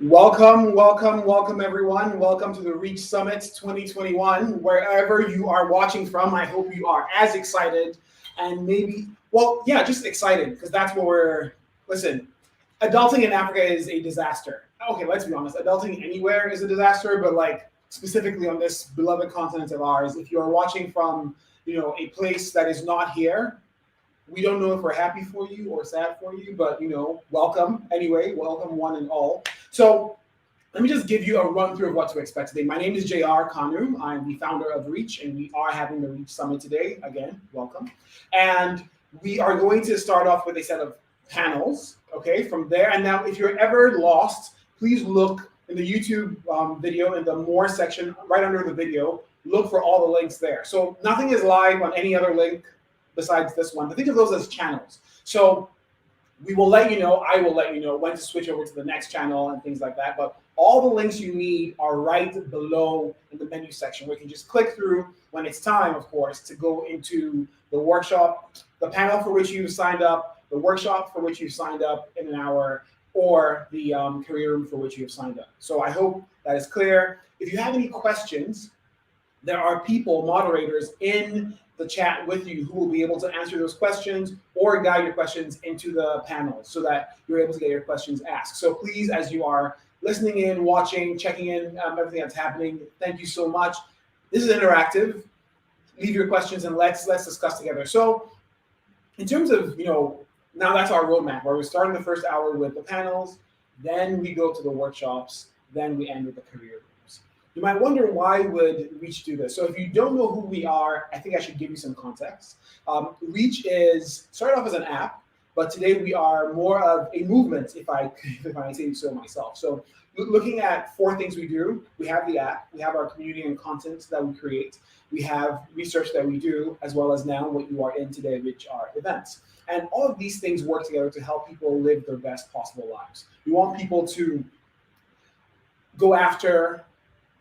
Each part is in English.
Welcome everyone. Welcome to the Reach Summit 2021. Wherever you are watching from, I hope you are as excited and just excited because that's what listen, adulting in Africa is a disaster. Okay, let's be honest, adulting anywhere is a disaster, but like specifically on this beloved continent of ours, if you are watching from, a place that is not here, we don't know if we're happy for you or sad for you, but welcome anyway. Welcome one and all. So let me just give you a run through of what to expect today. My name is JR Kanu. I'm the founder of Reach, and we are having the Reach Summit today. Again, welcome. And we are going to start off with a set of panels, okay, from there. And now, if you're ever lost, please look in the YouTube video in the More section, right under the video. Look for all the links there. So nothing is live on any other link besides this one. But think of those as channels. So we will let you know, I will let you know when to switch over to the next channel and things like that. But all the links you need are right below in the menu section where you can just click through when it's time, of course, to go into the workshop, the panel for which you signed up, the workshop for which you signed up in an hour, or the career room for which you have signed up. So I hope that is clear. If you have any questions, there are people, moderators in the chat with you who will be able to answer those questions or guide your questions into the panel so that you're able to get your questions asked. So please, as you are listening in, watching, checking in, everything that's happening, thank you so much. This is interactive. Leave your questions and let's discuss together. So in terms of, now that's our roadmap where we're starting the first hour with the panels, then we go to the workshops, then we end with the career rooms. You might wonder why would Reach do this? So if you don't know who we are, I think I should give you some context. Reach started off as an app, but today we are more of a movement, if I say so myself. So looking at four things we do, we have the app, we have our community and content that we create, we have research that we do, as well as now what you are in today, which are events. And all of these things work together to help people live their best possible lives. We want people to go after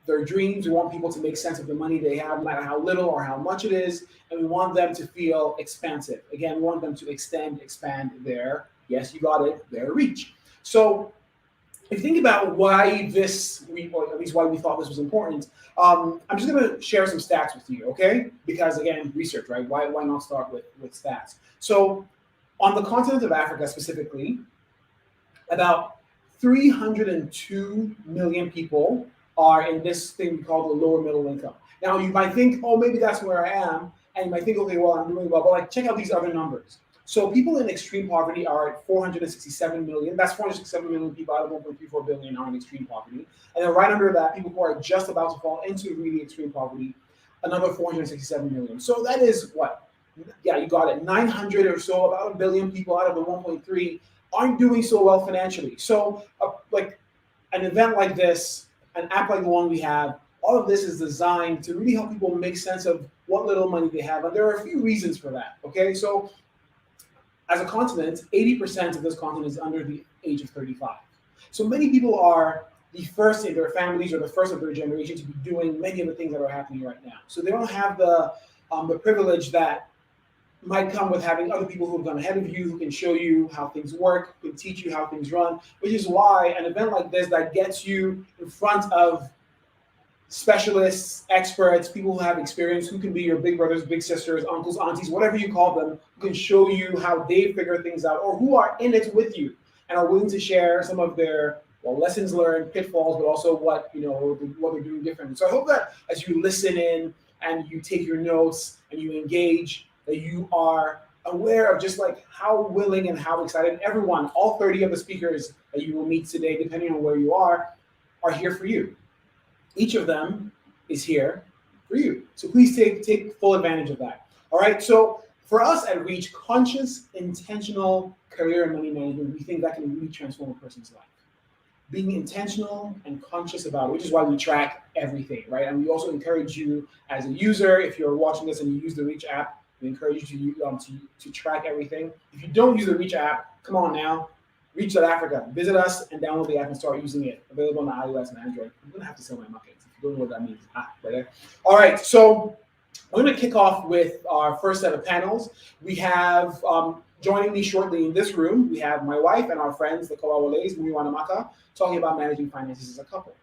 their dreams. We want people to make sense of the money they have, no matter how little or how much it is. And we want them to feel expansive. Again, we want them to expand their, yes, you got it, their reach. So if you think about why or at least why we thought this was important, I'm just going to share some stats with you, okay? Because again, research, right? Why not start with stats? So on the continent of Africa specifically, about 302 million people are in this thing we call the lower middle income. Now you might think, oh, maybe that's where I am, and you might think, okay, well, I'm doing well, but like check out these other numbers. So people in extreme poverty are at 467 million. That's 467 million people out of 1.34 billion are in extreme poverty. And then right under that, people who are just about to fall into really extreme poverty, another 467 million. So that is what? Yeah, you got it. 900 or so, about a billion people out of the 1.3 aren't doing so well financially. So like an event like this, an app like the one we have, all of this is designed to really help people make sense of what little money they have. And there are a few reasons for that, okay? So as a continent, 80% of this continent is under the age of 35. So many people are the first in their families or the first of their generation to be doing many of the things that are happening right now. So they don't have the privilege that might come with having other people who have gone ahead of you, who can show you how things work, who can teach you how things run, which is why an event like this that gets you in front of specialists, experts, people who have experience, who can be your big brothers, big sisters, uncles, aunties, whatever you call them, who can show you how they figure things out or who are in it with you and are willing to share some of their lessons learned, pitfalls, but also what they're doing differently. So I hope that as you listen in and you take your notes and you engage, that you are aware of just like how willing and how excited everyone, all 30 of the speakers that you will meet today, depending on where you are here for you. Each of them is here for you. So please take full advantage of that. All right, so for us at Reach, conscious, intentional career and money management, we think that can really transform a person's life. Being intentional and conscious about it, which is why we track everything, right? And we also encourage you as a user, if you're watching this and you use the Reach app, we encourage you to track everything. If you don't use the Reach app, come on now, Reach.Africa. Visit us and download the app and start using it. Available on iOS and Android. I'm going to have to sell my markets if you don't know what that means. Right there. All right, so I'm going to kick off with our first set of panels. We have John joining me shortly in this room, we have my wife and our friends, the Kawawales, Muiwanamaka, talking about managing finances as a couple.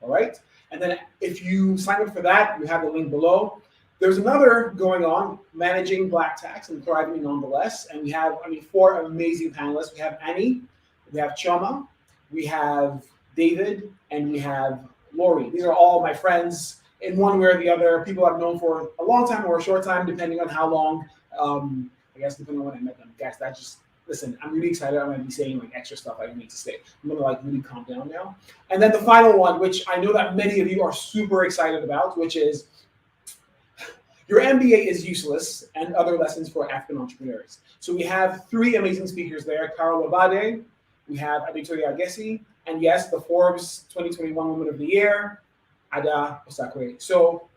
All right? And then if you sign up for that, you have the link below. There's another going on, Managing Black Tax and Thriving Nonetheless. And we have, 4 amazing panelists. We have Annie, we have Choma, we have David, and we have Lori. These are all my friends in one way or the other, people I've known for a long time or a short time, depending on how long. I guess depending on when I met them. Guys, that just listen. I'm really excited. I'm gonna be saying like extra stuff I don't need to say. I'm gonna like really calm down now. And then the final one, which I know that many of you are super excited about, which is your MBA is useless and other lessons for African entrepreneurs. So we have 3 amazing speakers there: Carol Labade, we have Aditoya Agesi, and yes, the Forbes 2021 Woman of the Year, Ada Osakwe. So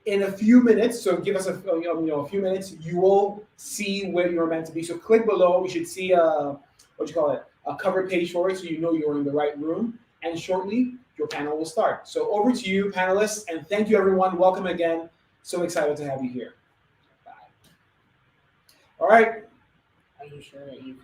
in a few minutes, so give us a few minutes, you will see where you're meant to be. So click below. You should see a cover page for it, so you know you're in the right room. And shortly, your panel will start. So over to you, panelists, and thank you, everyone. Welcome again. So excited to have you here. Bye. All right. Are you sure that you?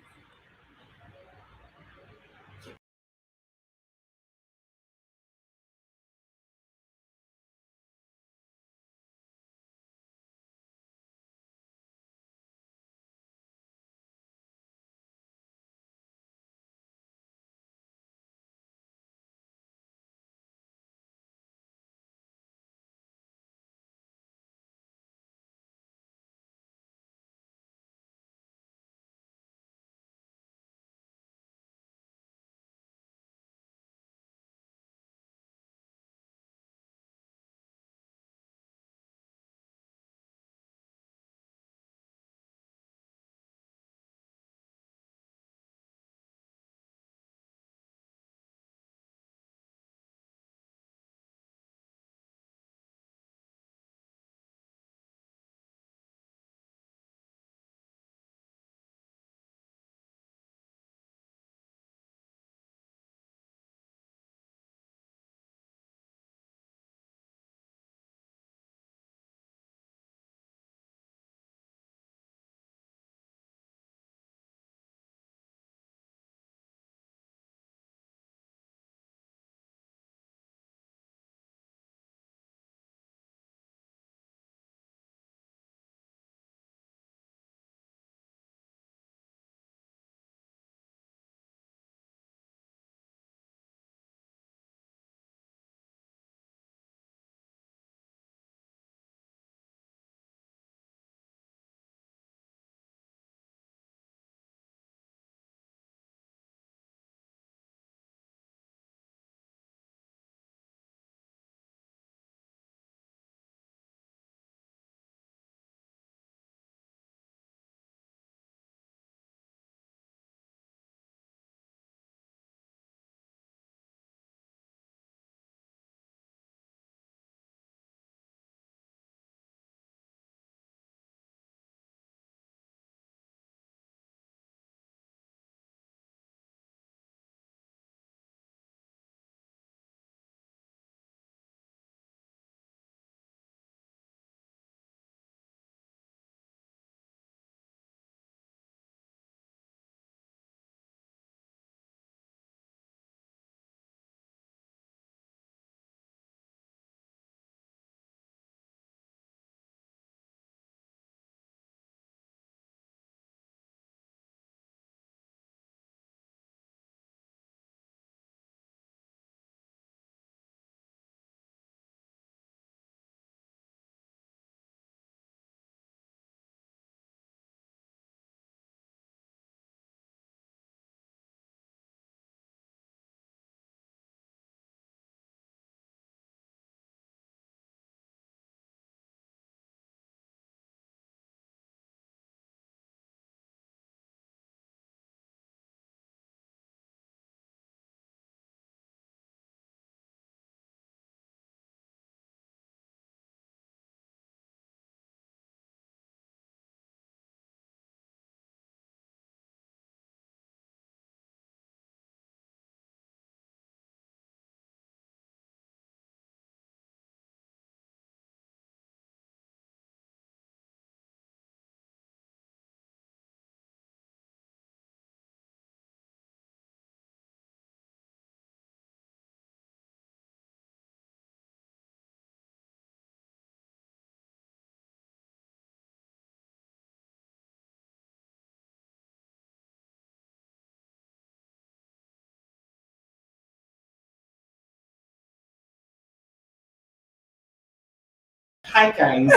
Hi guys.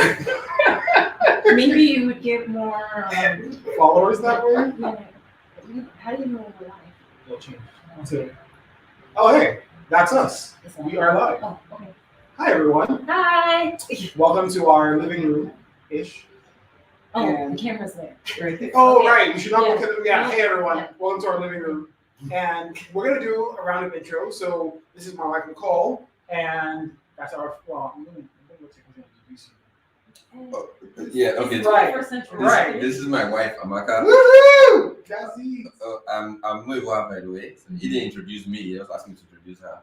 Maybe you would get more. Followers that way? Yeah. How do you know we're live? We'll change. Oh, hey, that's us. We are live. Oh, okay. Hi, everyone. Hi. Welcome to our living room-ish. Oh, And- the camera's there. Oh, Okay. right. We should not look at them. Yeah. Yeah. Hey, everyone. Yeah. Welcome to our living room. And we're going to do a round of intro. So this is my wife, Nicole. And that's our, well, I'm going to introduce you. Yeah, okay. Right. 21st century. Right. This is my wife, Amaka. Woohoo! Jazzy. I'm Muiwa, by the way. So he didn't introduce me. He just asked me to introduce her.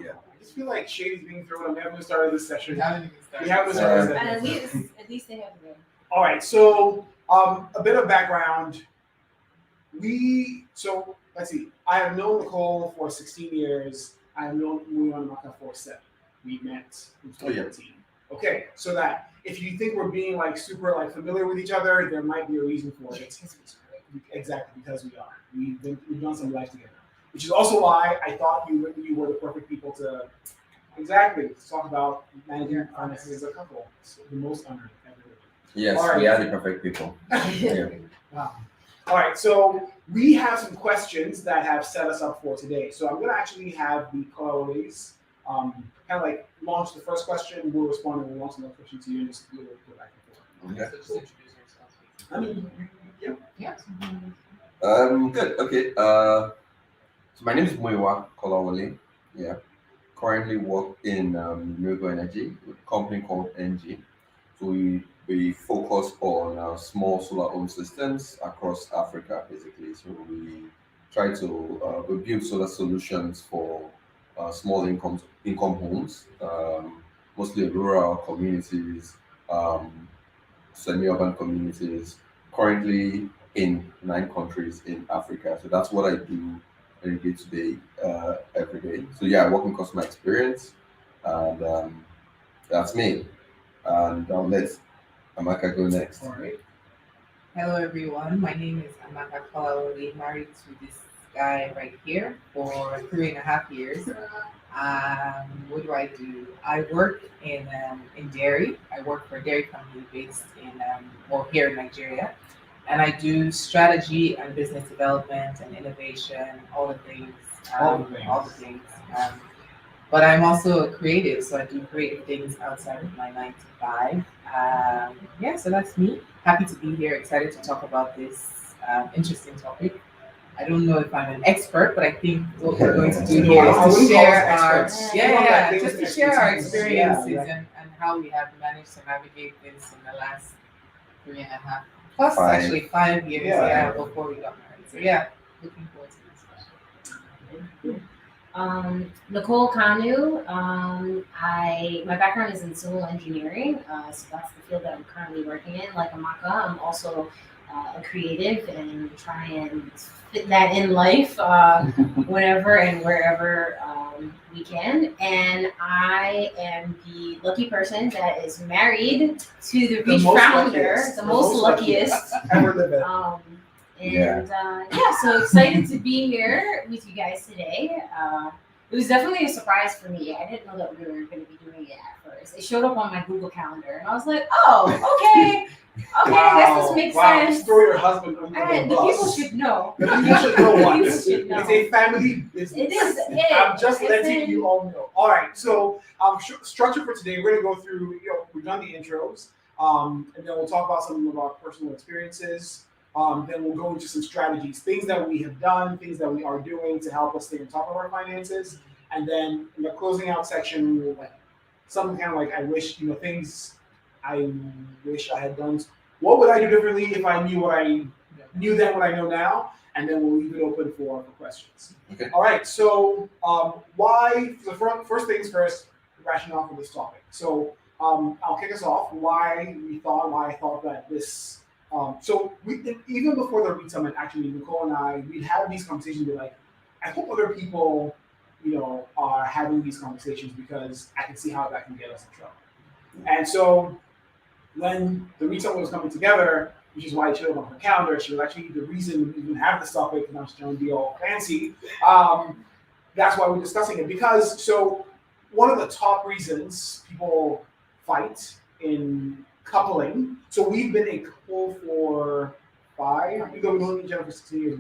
Yeah. I just feel like shade is being thrown. We haven't started this session. We haven't even started. We haven't started this session. At least they have the. All right, so a bit of background. So let's see. I have known Nicole for 16 years. I have known Muiwa Maka for 7. We met in 2013. Okay, so that if you think we're being like super like familiar with each other, there might be a reason for it. Exactly, because we are. We've done some life together, which is also why I thought you were the perfect people to talk about managing finances as a couple. So the most honored ever. Yes, All right. we are the perfect people. Yeah. Wow. All right, so we have some questions that have set us up for today. So I'm going to actually have the co-always kind of like launch the first question, we'll respond, and we'll launch another question to you, and just go back and forth. Okay. So just introduce yourself. I mean, yeah. Yeah. Good. Okay. So my name is Muiwa Kolawole. Yeah. Currently work in renewable energy with a company called NG. So we focus on small solar home systems across Africa, basically. So we try to we build solar solutions for small income homes, mostly rural communities, semi-urban communities. Currently in 9 countries in Africa. So that's what I do every day today, every day. So yeah, I work in customer experience, and that's me. And I'll let Amaka go next. All right. Hello everyone. My name is Amaka Kolawole, married to this guy right here for 3.5 years. What do? I work in dairy. I work for a dairy company based in here in Nigeria, and I do strategy and business development and innovation, all the things. All the things. But I'm also a creative, so I do creative things outside of my 9 to 5. So that's me. Happy to be here. Excited to talk about this interesting topic. I don't know if I'm an expert, but I think what we're going to do here is to share our experiences and how we have managed to navigate this in the last 3.5 plus 5. actually 5 years before we got married. So yeah, looking forward to this. Nicole Kanu. My background is in civil engineering, so that's the field that I'm currently working in. Like Amaka, I'm also a creative and try and fit that in life whenever and wherever we can. And I am the lucky person that is married to the Reach founder, the most luckiest. Ever living. So excited to be here with you guys today. It was definitely a surprise for me. I didn't know that we were going to be doing it at first. It showed up on my Google Calendar, and I was like, "Oh, okay, I guess this makes sense." Throw your husband under the The bus. people should know. The people should know what. People should know. It's a family business. It is. I'm just letting you all know. All right. So, structure for today, we're going to go through. We've done the intros, and then we'll talk about some of our personal experiences. Then we'll go into some strategies, things that we have done, things that we are doing to help us stay on top of our finances. And then in the closing out section, we'll like something kind of like things I wish I had done. What would I do differently if I knew what I knew then, what I know now? And then we'll leave it open for questions. Okay. All right. So first things first, rationale for this topic. So I'll kick us off. Why I thought that this. So even before the REIT Summit, actually, Nicole and I, we'd have these conversations. We're like, I hope other people, are having these conversations because I can see how that can get us in trouble. And so when the REIT Summit was coming together, which is why it showed up on her calendar, she was actually the reason we even have this topic, and I was trying to be all fancy. That's why we're discussing it, because one of the top reasons people fight in coupling. So we've been a couple for we've known each other for 16 years,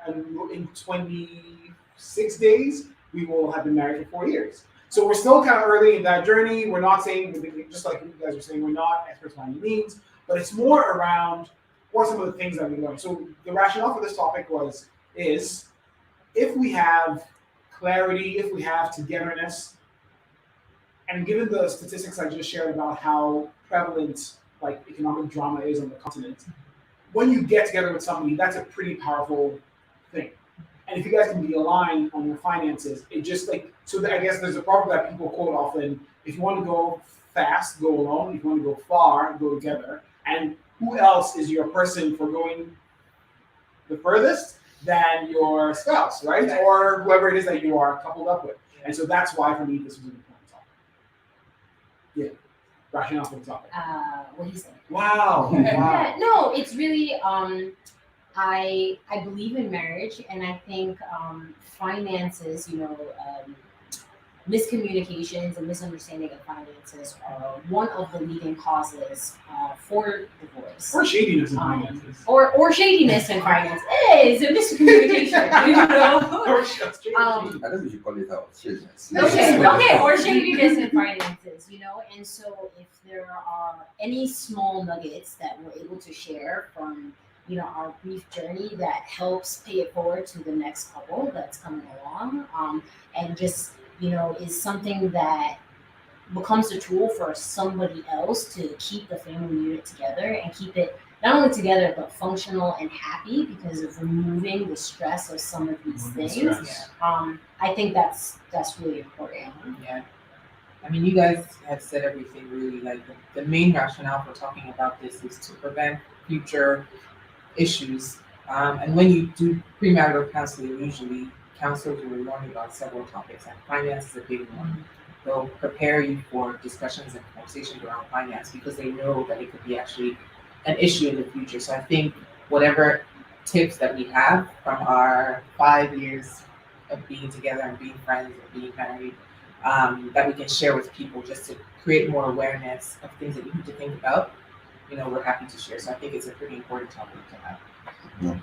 and in 26 days, we will have been married for 4 years. So we're still kind of early in that journey. We're not saying, just like you guys are saying, we're not experts by any means, but it's more around what are some of the things that we learned. So the rationale for this topic is if we have clarity, if we have togetherness, and given the statistics I just shared about how prevalent like economic drama is on the continent, when you get together with somebody, that's a pretty powerful thing. And if you guys can be aligned on your finances, it just like so. That I guess there's a proverb that people quote often: if you want to go fast, go alone. If you want to go far, go together. And who else is your person for going the furthest than your spouse, right? Or whoever it is that you are coupled up with. And so that's why for me this was an important topic. Yeah, rationale for the topic. What he said. Wow. Yeah, no, it's really I believe in marriage, and I think finances, miscommunications and misunderstanding of finances are one of the leading causes for divorce. Or shadiness in finances. Or shadiness in finance. It's a miscommunication, you know? Or shadiness. I think we should call it out. Shadiness. Okay, or shadiness in finances, and so if there are any small nuggets that we're able to share from our brief journey that helps pay it forward to the next couple that's coming along, and just is something that becomes a tool for somebody else to keep the family unit together and keep it not only together but functional and happy because of removing the stress of some of these things. I think that's really important. Yeah. I mean, you guys have said everything really. Like the main rationale for talking about this is to prevent future issues. And when you do premarital counseling, usually counselors will warn you about several topics, and finance is a big one. They'll prepare you for discussions and conversations around finance because they know that it could be actually an issue in the future. So I think whatever tips that we have from our 5 years of being together and being friends and being married, that we can share with people just to create more awareness of things that you need to think about, we're happy to share. So I think it's a pretty important topic to have. Yeah.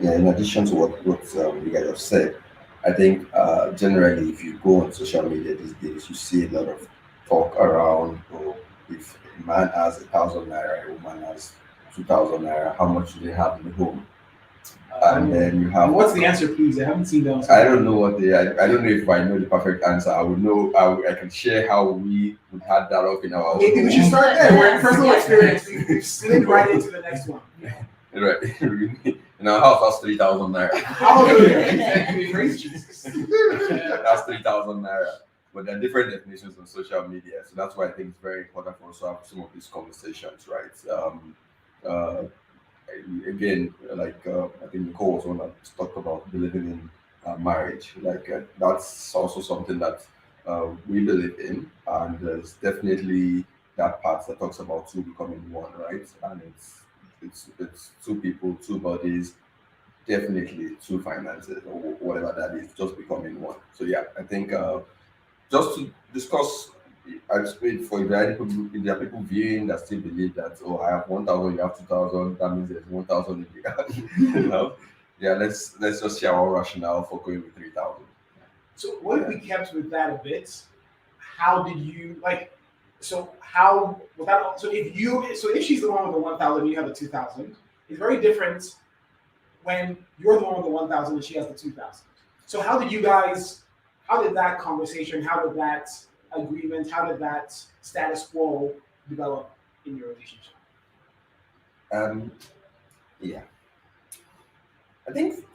In addition to what you guys have said, I think generally if you go on social media these days, you see a lot of talk around if a man has 1,000 naira, a woman has 2,000 naira, how much do they have in the home? And then you have. What's the answer, please? I haven't seen those. I don't know what I don't know if I know the perfect answer. I would know. I can share how we would had that up in our. Maybe we should start there. We're in personal experience. We slid right into the next one. Right. In our house, that's 3,000 naira. Hallelujah. Praise Jesus. That's 3,000 naira. But there are different definitions on social media, so that's why I think it's very important for us to have some of these conversations, right? Again, like I think Nicole was one that talked about believing in marriage. That's also something that we believe in, and there's definitely that part that talks about two becoming one, right? And it's two people, two bodies, definitely two finances or whatever that is, just becoming one. So yeah, I think just to discuss. I just wait for if there are people viewing that still believe that I have 1,000, you have 2,000, that means there's 1,000 in the Yeah, let's just share our rationale for going with 3,000. So what if we kept with that a bit? How did you like? So how without? So if she's the one with the 1,000, you have the 2,000. It's very different when you're the one with the 1,000 and she has the 2,000. So how did that conversation? How did that agreement? How did that status quo develop in your relationship? Yeah, I think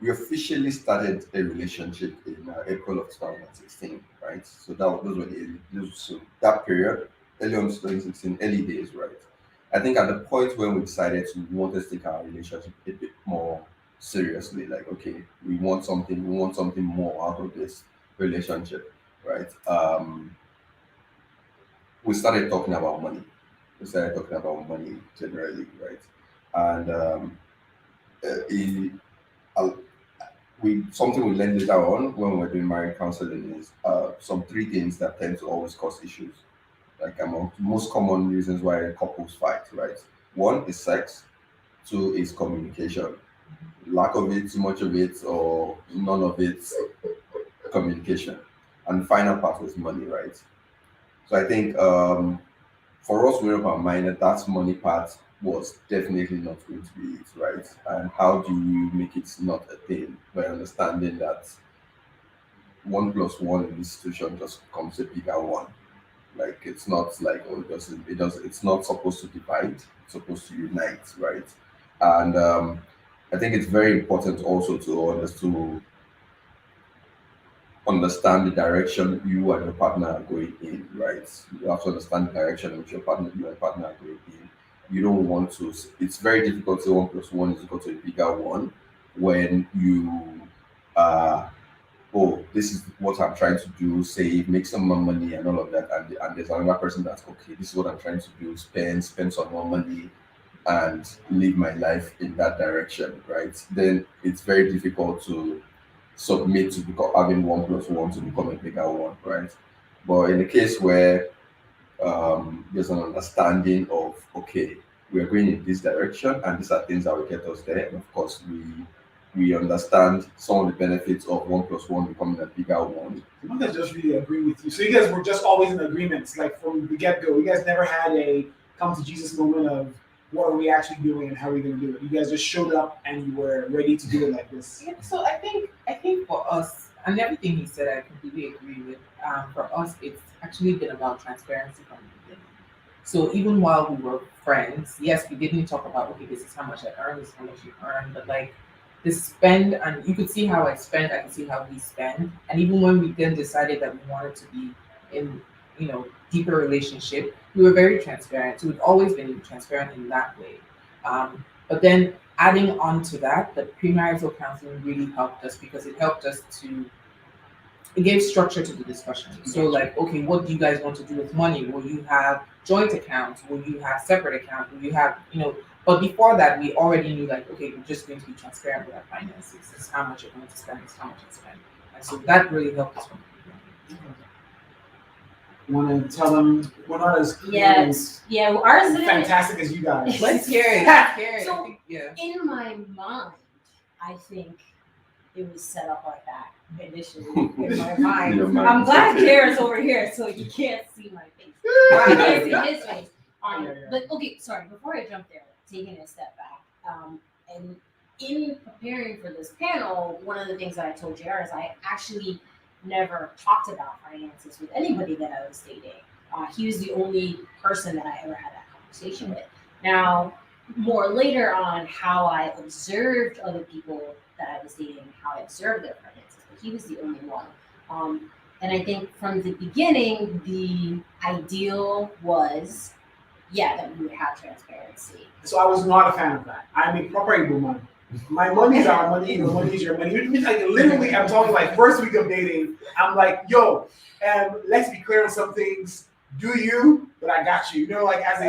we officially started a relationship in April of 2016, right? So that period, early on 2016, early days, right? I think at the point when we decided we wanted to take our relationship a bit more seriously, like okay, we want something more out of this relationship, right? We started talking about money. We started talking about money generally, right? And something we learned later on when we're doing marriage counseling is some three things that tend to always cause issues. Like among most common reasons why couples fight, right? One is sex, two is communication. Lack of it, too much of it, or none of it, communication. And the final part was money, right? So I think for us, we're our mind that money part was definitely not going to be it, right? And how do you make it not a thing by understanding that 1 plus 1 in this situation just becomes a bigger one? Like it's not like oh it doesn't it's not supposed to divide, it's supposed to unite, right? And I think it's very important also to understand the direction you and your partner are going in, right? You have to understand the direction in which you and your partner are going in. You don't want to. It's very difficult to say 1 plus 1 is equal to a bigger one when you oh, this is what I'm trying to do, save, make some more money and all of that. And there's another person that's okay, this is what I'm trying to do, spend some more money and live my life in that direction, right? Then it's very difficult to submit to having 1 plus 1 to become a bigger one, right? But in the case where there's an understanding of okay, we are going in this direction and these are things that will get us there. And of course we understand some of the benefits of 1 plus 1 becoming a bigger one. You guys just really agree with you. So you guys were just always in agreement, like from the get-go. You guys never had a come to Jesus moment of what are we actually doing and how are we going to do it. You guys just showed up and you were ready to do it like this. Yeah, so I think for us, and everything he said, I completely agree with. For us, it's actually been about transparency from the beginning. So even while we were friends, yes, we didn't talk about okay, this is how much I earn, this is how much you earn, but like the spend, and you could see how I spend, I could see how we spend, and even when we then decided that we wanted to be in, deeper relationship, we were very transparent. So we've always been transparent in that way. But then adding on to that, the premarital counseling really helped us because it helped us it gave structure to the discussion. So like, okay, what do you guys want to do with money? Will you have joint accounts? Will you have separate accounts? Will you have, but before that, we already knew like, okay, we're just going to be transparent with our finances. This is how much you're going to spend, this is how much you spend. And so that really helped us from the beginning. Want to tell them we're not as ours is fantastic as you guys. Let's hear it. Let's hear it. So, I think, yeah. in my mind, I think it was set up like that initially in my mind. Your mind. I'm glad Kara's over here so you can't see my face. Or I can't see his face. But okay, sorry, before I jump there, taking a step back, and in preparing for this panel, one of the things that I told JR is I actually never talked about finances with anybody that I was dating. He was the only person that I ever had that conversation with. Now, more later on, how I observed other people that I was dating, how I observed their finances, but he was the only one. And I think from the beginning, the ideal was, that we would have transparency. So I was not a fan of that. I'm a proper woman. My money's our money, your money's your money. Which means like literally, I'm talking like first week of dating, I'm like, yo, let's be clear on some things. Do you? But I got you. Like as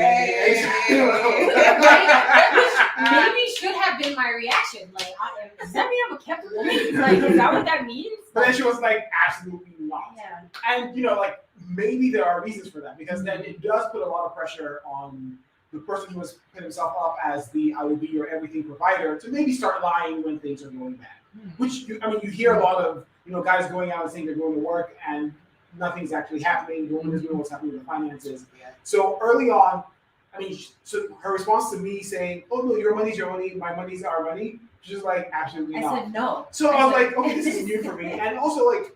Maybe should have been my reaction. Like, does that mean I'm a kept woman? Like, is that what that means? But then she was like, absolutely not. Yeah. And like maybe there are reasons for that because then it does put a lot of pressure on the person who has put himself up as I will be your everything provider to maybe start lying when things are going bad. Which you hear a lot of guys going out and saying they're going to work and nothing's actually happening. The woman is doing what's happening with the finances. Yeah. So early on, so her response to me saying, "Oh no, your money's your money, my money's our money," she's just like, absolutely not. I said no. So I was like, okay, this is new for me. And also like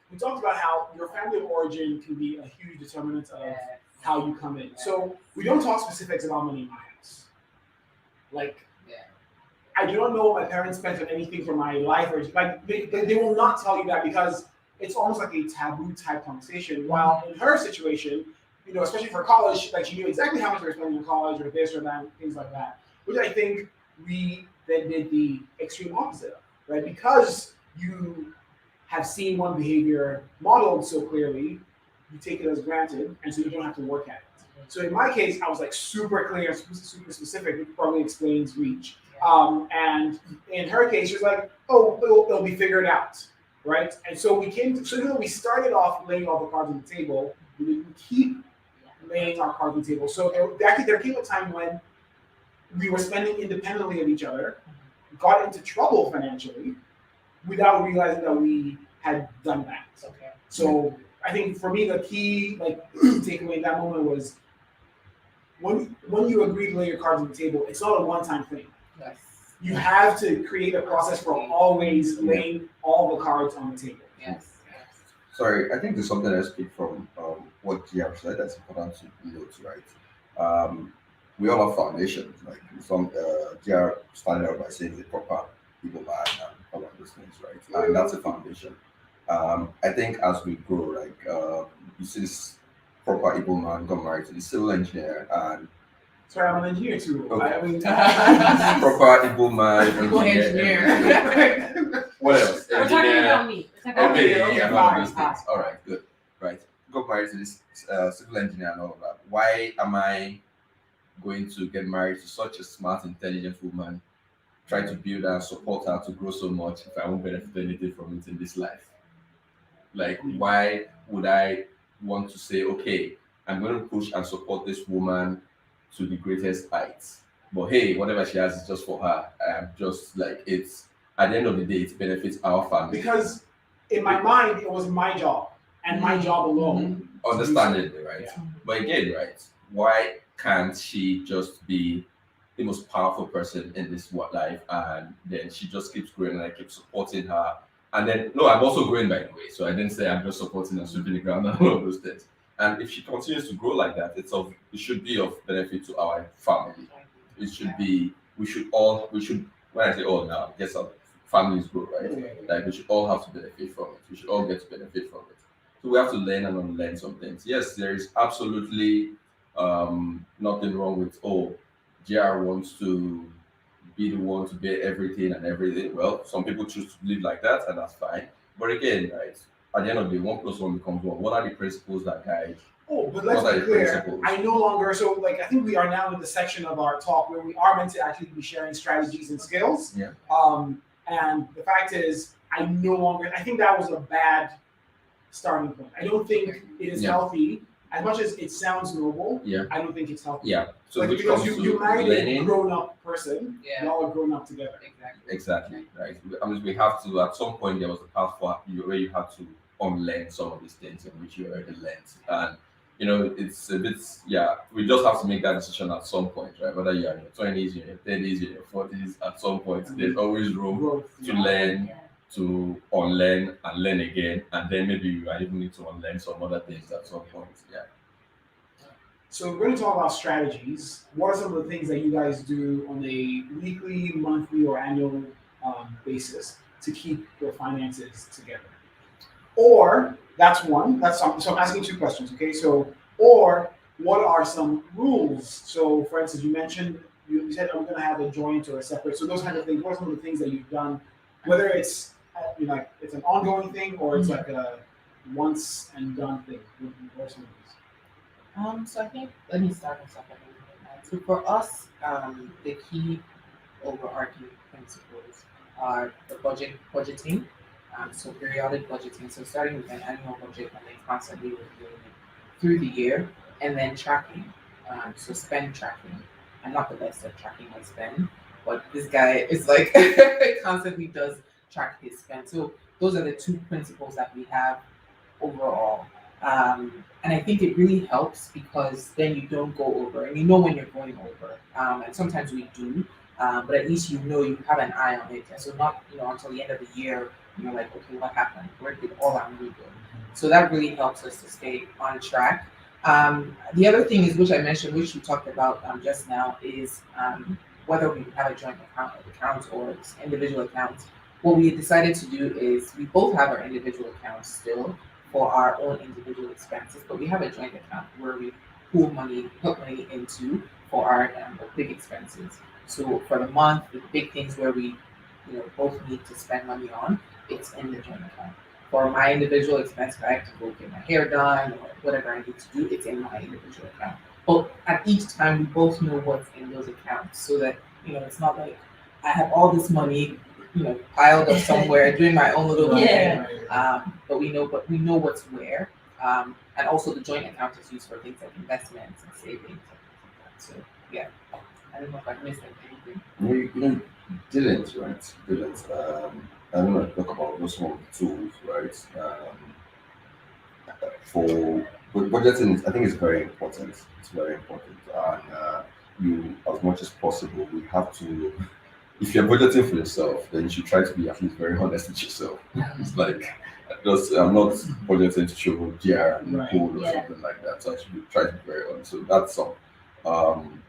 we talked about how your family of origin can be a huge determinant of how you come in. So we don't talk specifics about money in my house. Like, I do not know what my parents spent on anything for my life, or like they will not tell you that because it's almost like a taboo type conversation. While in her situation, especially for college, like she knew exactly how much they were spending in college or this or that, things like that. Which I think we then did the extreme opposite of, right? Because you have seen one behavior modeled so clearly, you take it as granted, and so you don't have to work at it. So in my case, I was like super clear, super specific, which probably explains reach. And in her case, she was like, "Oh, it'll be figured out, right?" And so we came to, so you know, we started off laying all the cards on the table. We didn't keep laying our cards on the table. So actually, there came a time when we were spending independently of each other, got into trouble financially, without realizing that we had done that. Okay. So I think for me, the key takeaway in that moment was when you agree to lay your cards on the table, it's not a one-time thing. Yes. You have to create a process for always laying all the cards on the table. Yes. Sorry, I think there's something I speak from what GR said that's important to note, right? We all have foundations. Like some GR started out by saying the proper people man and all of those things, right? And that's a foundation. I think as we grow, you see this proper able man got married to the civil engineer, and Sorry, I'm an engineer too. Okay. I mean, proper able man Able engineer. What else? We're talking about me. We're talking about Okay, me. yeah, all of those things. All right, good. Right. Got married to this civil engineer and all of that. Why am I going to get married to such a smart, intelligent woman, try to build her, support her to grow so much if I won't benefit anything from it in this life? Like, why would I want to say, okay, I'm going to push and support this woman to the greatest heights? But hey, whatever she has is just for her. I'm just like, it's at the end of the day, it benefits our family. because in my mind, it was my job and my job alone. Understandably, right? Yeah. But again, right, why can't she just be the most powerful person in this life, and then she just keeps growing and I keep supporting her? And then, no, I'm also growing, by the way, so I didn't say I'm just supporting and sweeping the ground and all of those things. And if she continues to grow like that, it should be of benefit to our family. It should be, we should, when I say all now, I guess our families grow, right? Like, we should all have to benefit from it. We should all get to benefit from it. So we have to learn and unlearn some things. Yes, there is absolutely nothing wrong with, JR wants to be the one to bear everything and everything. Well, some people choose to live like that, and that's fine. But again, right, at the end of the day, 1+1 becomes 1. What are the principles that guide? Oh, but let's What are be the clear. principles? I no longer, I think we are now in the section of our talk where we are meant to actually be sharing strategies and skills. Yeah. And the fact is, I think that was a bad starting point. I don't think it is healthy. As much as it sounds noble, I don't think it's healthy. Yeah. So Like, which because comes you to married a learning. grown-up person, y'all are grown up together. Exactly, right. I mean, we have to, at some point, there was a path for you where you had to unlearn some of these things in which you already learned. And, it's a bit, we just have to make that decision at some point, right? Whether you're in your 20s, you're in your 30s, you're in your 40s, at some point, there's always room Growth. to learn, to unlearn and learn again. And then maybe you might even need to unlearn some other things at some point. Yeah. So we're going to talk about strategies. What are some of the things that you guys do on a weekly, monthly, or annual basis to keep your finances together? Or that's one. So I'm asking two questions. Okay. So, or what are some rules? So, for instance, you mentioned you said I'm going to have a joint or a separate. So those kind of things. What are some of the things that you've done? Whether it's like it's an ongoing thing or it's like a once and done thing. What are some of these? So I think let me start with something. So for us, the key overarching principles are the budgeting. So periodic budgeting. So starting with an annual budget and then constantly reviewing it through the year, and then tracking. So spend tracking. I'm not the best at tracking my spend, but this guy is like constantly does track his spend. So those are the two principles that we have overall. And I think it really helps because then you don't go over, and you know when you're going over. And sometimes we do, but at least you have an eye on it. And so not until the end of the year you're like, okay, what happened? Where did all our money go? So that really helps us to stay on track. The other thing is, which I mentioned, which we talked about just now, is whether we have a joint account or individual accounts. What we decided to do is we both have our individual accounts still for our own individual expenses, but we have a joint account where we put money into for our big expenses. So for the month, the big things where we both need to spend money on, it's in the joint account. For my individual expense, if I have to go get my hair done or whatever I need to do, it's in my individual account. But at each time, we both know what's in those accounts, so that it's not like I have all this money, piled up somewhere, doing my own little Yeah. thing. But we know what's where. And also the joint account is used for things like investments and savings and things like that. So yeah, I don't know if I missed anything. You didn't, right? Didn't. I don't want to talk about those one of the tools, right? For but budgeting, I think it's very important. It's very important, and you, as much as possible, we have to. If you're budgeting for yourself, then you should try to be at least very honest with yourself. It's like, I'm not budgeting to show GR and Right. code or Yeah. something like that. So I should try to be very honest. So that's some. Um,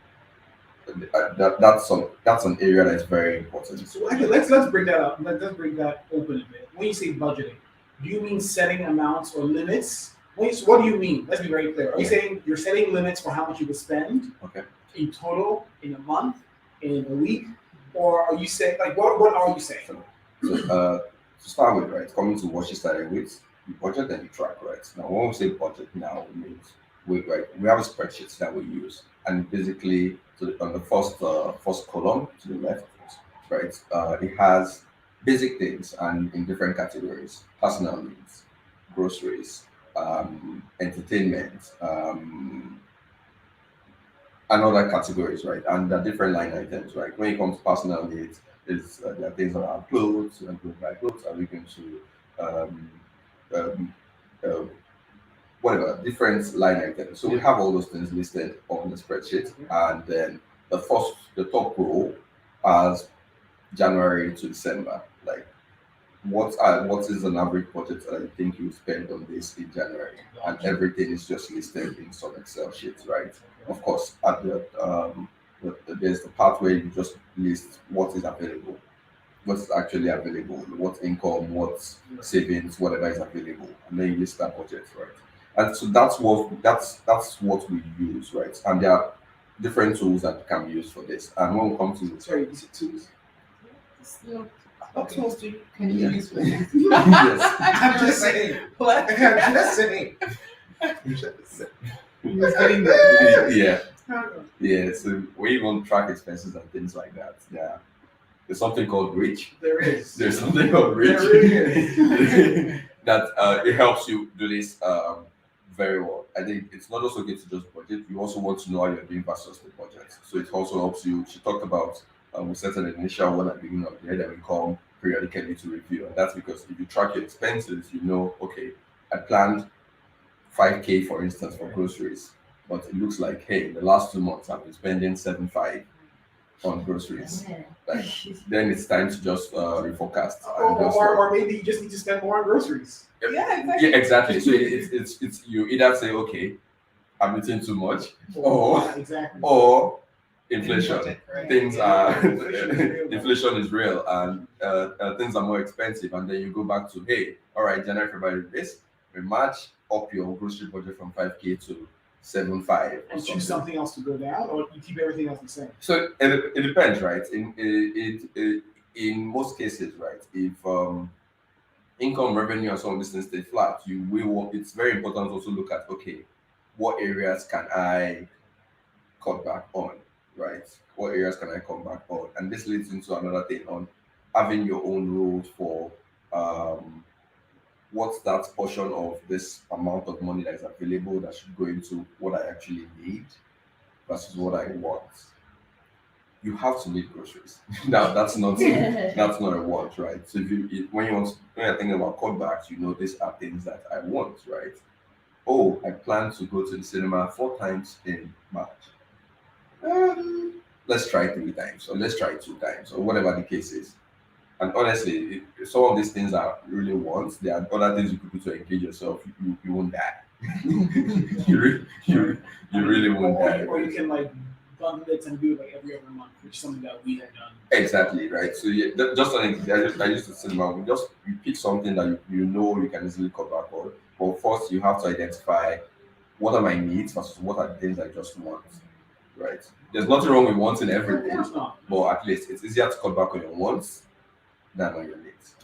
that's an area that's very important. So actually, let's break that up. Let's break that open a bit. When you say budgeting, do you mean setting amounts or limits? What do you mean? Let's be very clear. Are you saying you're setting limits for how much you would spend Okay. in total in a month, in a week, or are you saying like what are you saying? So to start with, right, coming to what you started with, you budget and you track, right? Now, when we say budget now, it means we have a spreadsheet that we use, and basically, on the first column to the left, right, it has basic things and in different categories: personal needs, groceries, entertainment, and other categories, right? And the different line items, right? When it comes to personal needs, there are things that are clothes, and going to buy clothes, are we going to um, um, uh, whatever, different line items. So we have all those things listed on the spreadsheet, and then the top row has January to December. Like, what is an average budget that I think you spend on this in January, and everything is just listed in some Excel sheets, right? Of course, at there's the part where you just list what is available, what's actually available, what income, what savings, whatever is available, and then you list that budget, right? And so that's what we use, right? And there are different tools that can be used for this. And when we come to Sorry, is it tools? What tools can you Yeah. use for this? Yes. I'm just saying. What? I'm just saying. He was getting there. Yeah. So we even track expenses and things like that. Yeah. There's something called Reach. There is. There's something called Reach There is. that it helps you do this very well. I think it's not also good to just budget. You also want to know how you're doing versus the budget. So it also helps you. She talked about we set an initial one at the beginning of the year that we come periodically to review. And that's because if you track your expenses, you know, okay, I planned 5K for instance for groceries, but it looks like, hey, the last 2 months I've been spending 7.5 on groceries. Yeah. Like, then it's time to just reforecast. And just, Or maybe you just need to spend more on groceries. Yeah, exactly. yeah, exactly. So it's you either say, okay, I'm eating too much, or Exactly. inflation. Budget, right? Things are Inflation is real. inflation is real, and things are more expensive. And then you go back to, hey, all right, January, February, this. In March, up your grocery budget from 5K to 7.5. And choose something else to go down, or you keep everything else the same. So it depends, right? In most cases, right? If income, revenue, and some of these things stay flat, it's very important to also look at, okay, what areas can I cut back on, right? What areas can I come back on? And this leads into another thing on having your own rules for what's that portion of this amount of money that is available that should go into what I actually need versus what I want. You have to need groceries. That's not a want, right? So when you're thinking about cutbacks, you know these are things that I want, right? Oh, I plan to go to the cinema 4 times in March. Let's try 3 times, or let's try 2 times, or whatever the case is. And honestly, some of these things are really wants. There are other things you could do to engage yourself. You won't die. you really won't die. Or you can like bundle it and do it like every other month, which is something that we have done. Exactly, right? So yeah, just I used to cinema. You pick something that you know you can easily cut back on. But first, you have to identify what are my needs versus what are the things I just want, right? There's nothing wrong with wanting Of everything, course not. but at least it's easier to cut back on your wants than on your needs.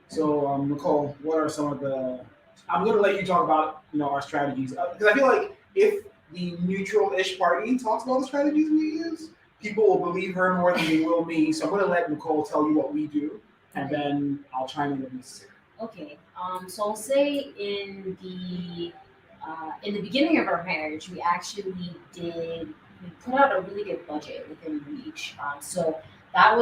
So, Nicole, what are some of the? I'm going to let you talk about our strategies because I feel like if the neutral-ish party talks about the strategies we use, people will believe her more than they will me. So I'm going to let Nicole tell you what we do, and then I'll chime in if necessary. Okay. So I'll say in the beginning of our marriage, we put out a really good budget within Reach. So that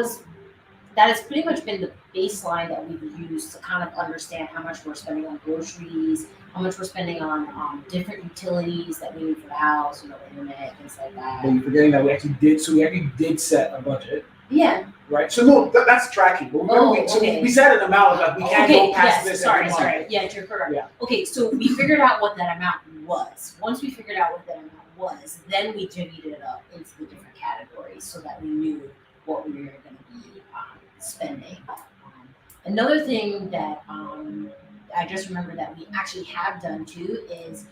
has pretty much been the baseline that we've used to kind of understand how much we're spending on groceries, how much we're spending on different utilities that we need for the house, internet, things like that. But you're forgetting that we actually did set a budget. Yeah. Right. So no, that's tracking. But we set an amount that we can't go past this. Sorry. Yeah, you're correct. Yeah. Okay, so we figured out what that amount was. Once we figured out what that amount was, then we divvied it up into the different categories so that we knew what we were going to be spending. Another thing that I just remember that we actually have done too is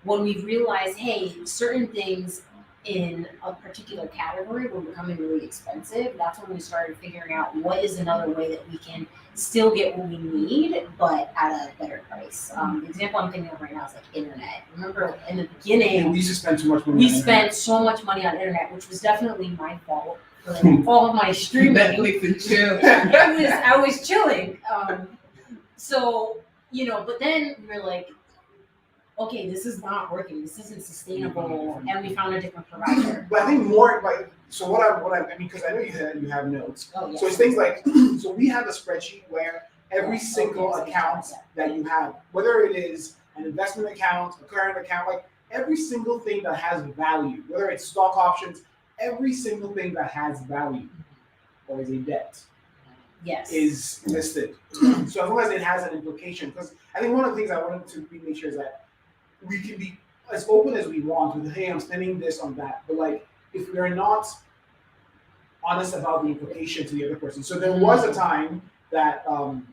when we realized, hey, certain things in a particular category were becoming really expensive, that's when we started figuring out what is another way that we can still get what we need, but at a better price. The example I'm thinking of right now is like internet. Remember in the beginning, we used to spend too much money. We spent so much money on internet, which was definitely my fault for all of my streaming. Netflix and chill. I was chilling. So, but then we were like, okay, this is not working. This isn't sustainable, and we found a different provider. But I think more like so. What I mean, because I know you have notes. Oh, yeah. So it's things like so we have a spreadsheet where every single account that you have, whether it is an investment account, a current account, like every single thing that has value, whether it's stock options, every single thing that has value or is a debt. Yes. Is listed. So as long as it has an implication, because I think one of the things I wanted to make sure is that we can be as open as we want with, hey, I'm spending this on that. But like, if we're not honest about the implication to the other person. So there was a time that, and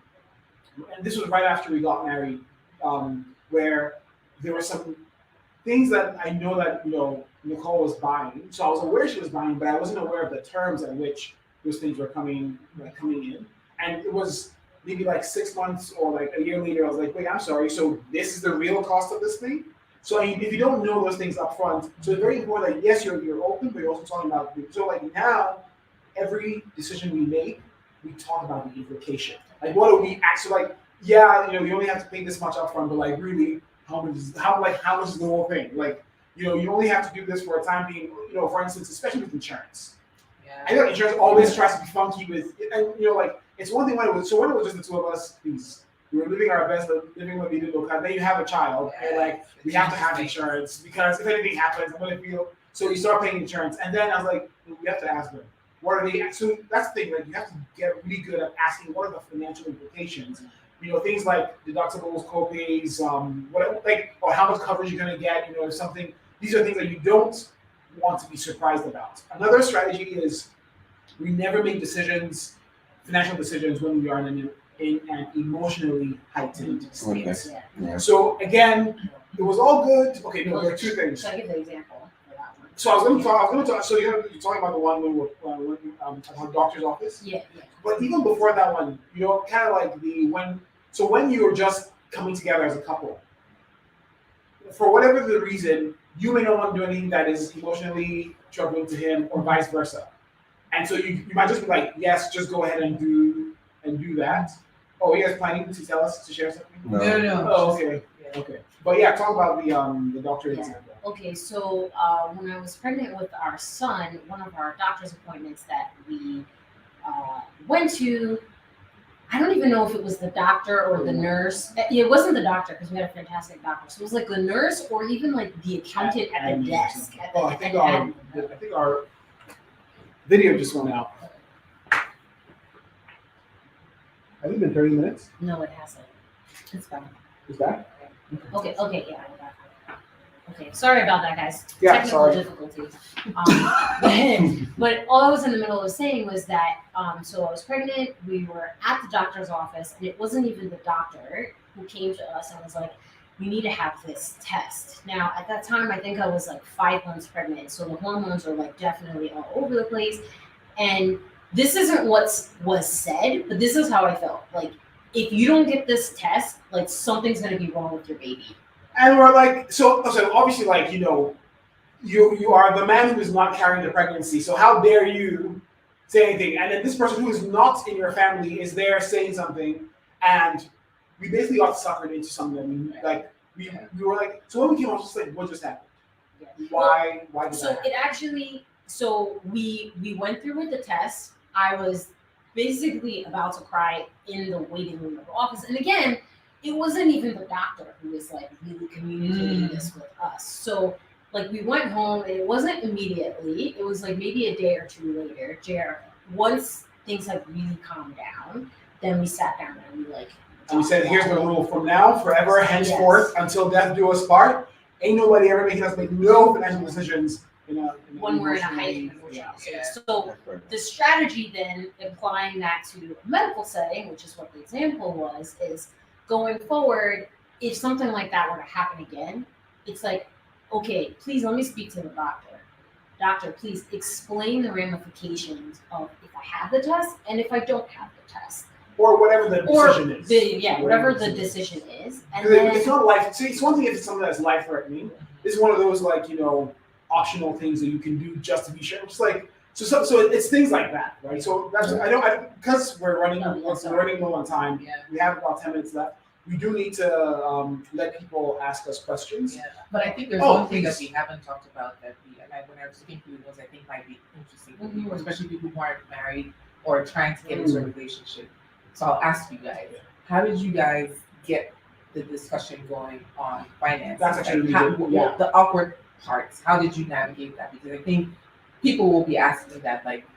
this was right after we got married, where there were some things that I know that, Nicole was buying. So I was aware she was buying, but I wasn't aware of the terms at which those things were coming in. And it was maybe like 6 months or like a year later, I was like, wait, I'm sorry. So this is the real cost of this thing? So I mean, if you don't know those things up front, so it's very important that yes, you're open, but you're also talking about, so like now, every decision we make, we talk about the implication. Like what do we actually like, yeah, you only have to pay this much up front, but like really, how much is the whole thing? Like, you only have to do this for a time being, for instance, especially with insurance. Yeah. I know insurance always tries to be funky with, and like, it's one thing when it was just the two of us, we were living our best, living what we did, then you have a child, and like, we have to have insurance, because if anything happens, I'm gonna feel, so you start paying insurance, and then I was like, we have to ask them, what are they, so that's the thing, like, you have to get really good at asking what are the financial implications, things like deductibles, co-pays, or how much coverage you're gonna get, if something, these are things that you don't want to be surprised about. Another strategy is we never make financial decisions when we are in an emotionally heightened state. Okay. Yeah. So again, it was all good. Okay, no, there are two things. Should I give the example for that one? So I was going to talk. So you're talking about the one when we're at our doctor's office. Yeah. But even before that one, kind of like when you were just coming together as a couple, for whatever the reason, you may not want to do anything that is emotionally troubling to him, or vice versa. And so you might just be like, yes, just go ahead and do that. Oh, you guys planning to tell us to share something? No. Oh, okay. Yeah. Okay. But yeah, talk about the doctor example. Okay, so when I was pregnant with our son, one of our doctor's appointments that we went to, I don't even know if it was the doctor or the nurse. It wasn't the doctor because we had a fantastic doctor. So it was like the nurse or even like the accountant at the desk. I think our video just went out. Has it been 30 minutes? No, it hasn't. It's fine. Is that? Okay, yeah. Okay, sorry about that, guys. Yeah, Technical sorry. difficulties. But all I was in the middle of saying was that, so I was pregnant, we were at the doctor's office, and it wasn't even the doctor who came to us and was like, you need to have this test. Now, at that time, I think I was like 5 months pregnant, so the hormones are like definitely all over the place. And this isn't what was said, but this is how I felt. Like, if you don't get this test, like something's gonna be wrong with your baby. And we're like, so obviously, like, you are the man who is not carrying the pregnancy. So how dare you say anything? And then this person who is not in your family is there saying something, and we basically got suckered into something. Like we were like, so when we came out, just like, what just happened? Yeah. Why did So that it actually, so we went through with the test. I was basically about to cry in the waiting room of the office. And again, it wasn't even the doctor who was like really communicating this with us. So like we went home and it wasn't immediately. It was like maybe a day or two later. Once things had really calmed down, then we sat down and we like. And we said, here's the rule from now, forever, henceforth, until death do us part. Ain't nobody ever making us make no financial decisions when we're in a heightened emotional state. So the strategy then, applying that to a medical setting, which is what the example was, is going forward, if something like that were to happen again, it's like, okay, please let me speak to the doctor. Doctor, please explain the ramifications of if I have the test and if I don't have the test. Or whatever the decision is. Whatever the decision is. And then, it's not life. See, it's one thing if it's something that's life threatening. It's one of those like, optional things that you can do just to be sure. Just like so it's things like that, right? So that's because we're running low on time. Yeah. We have about 10 minutes left. We do need to let people ask us questions. Yeah. But I think there's one thing that we haven't talked about that when I was looking through those, I think might be interesting for people, especially people who aren't married or trying to get into a relationship. So I'll ask you guys, how did you guys get the discussion going on finance? That's actually the awkward parts. How did you navigate that? Because I think people will be asking that, like,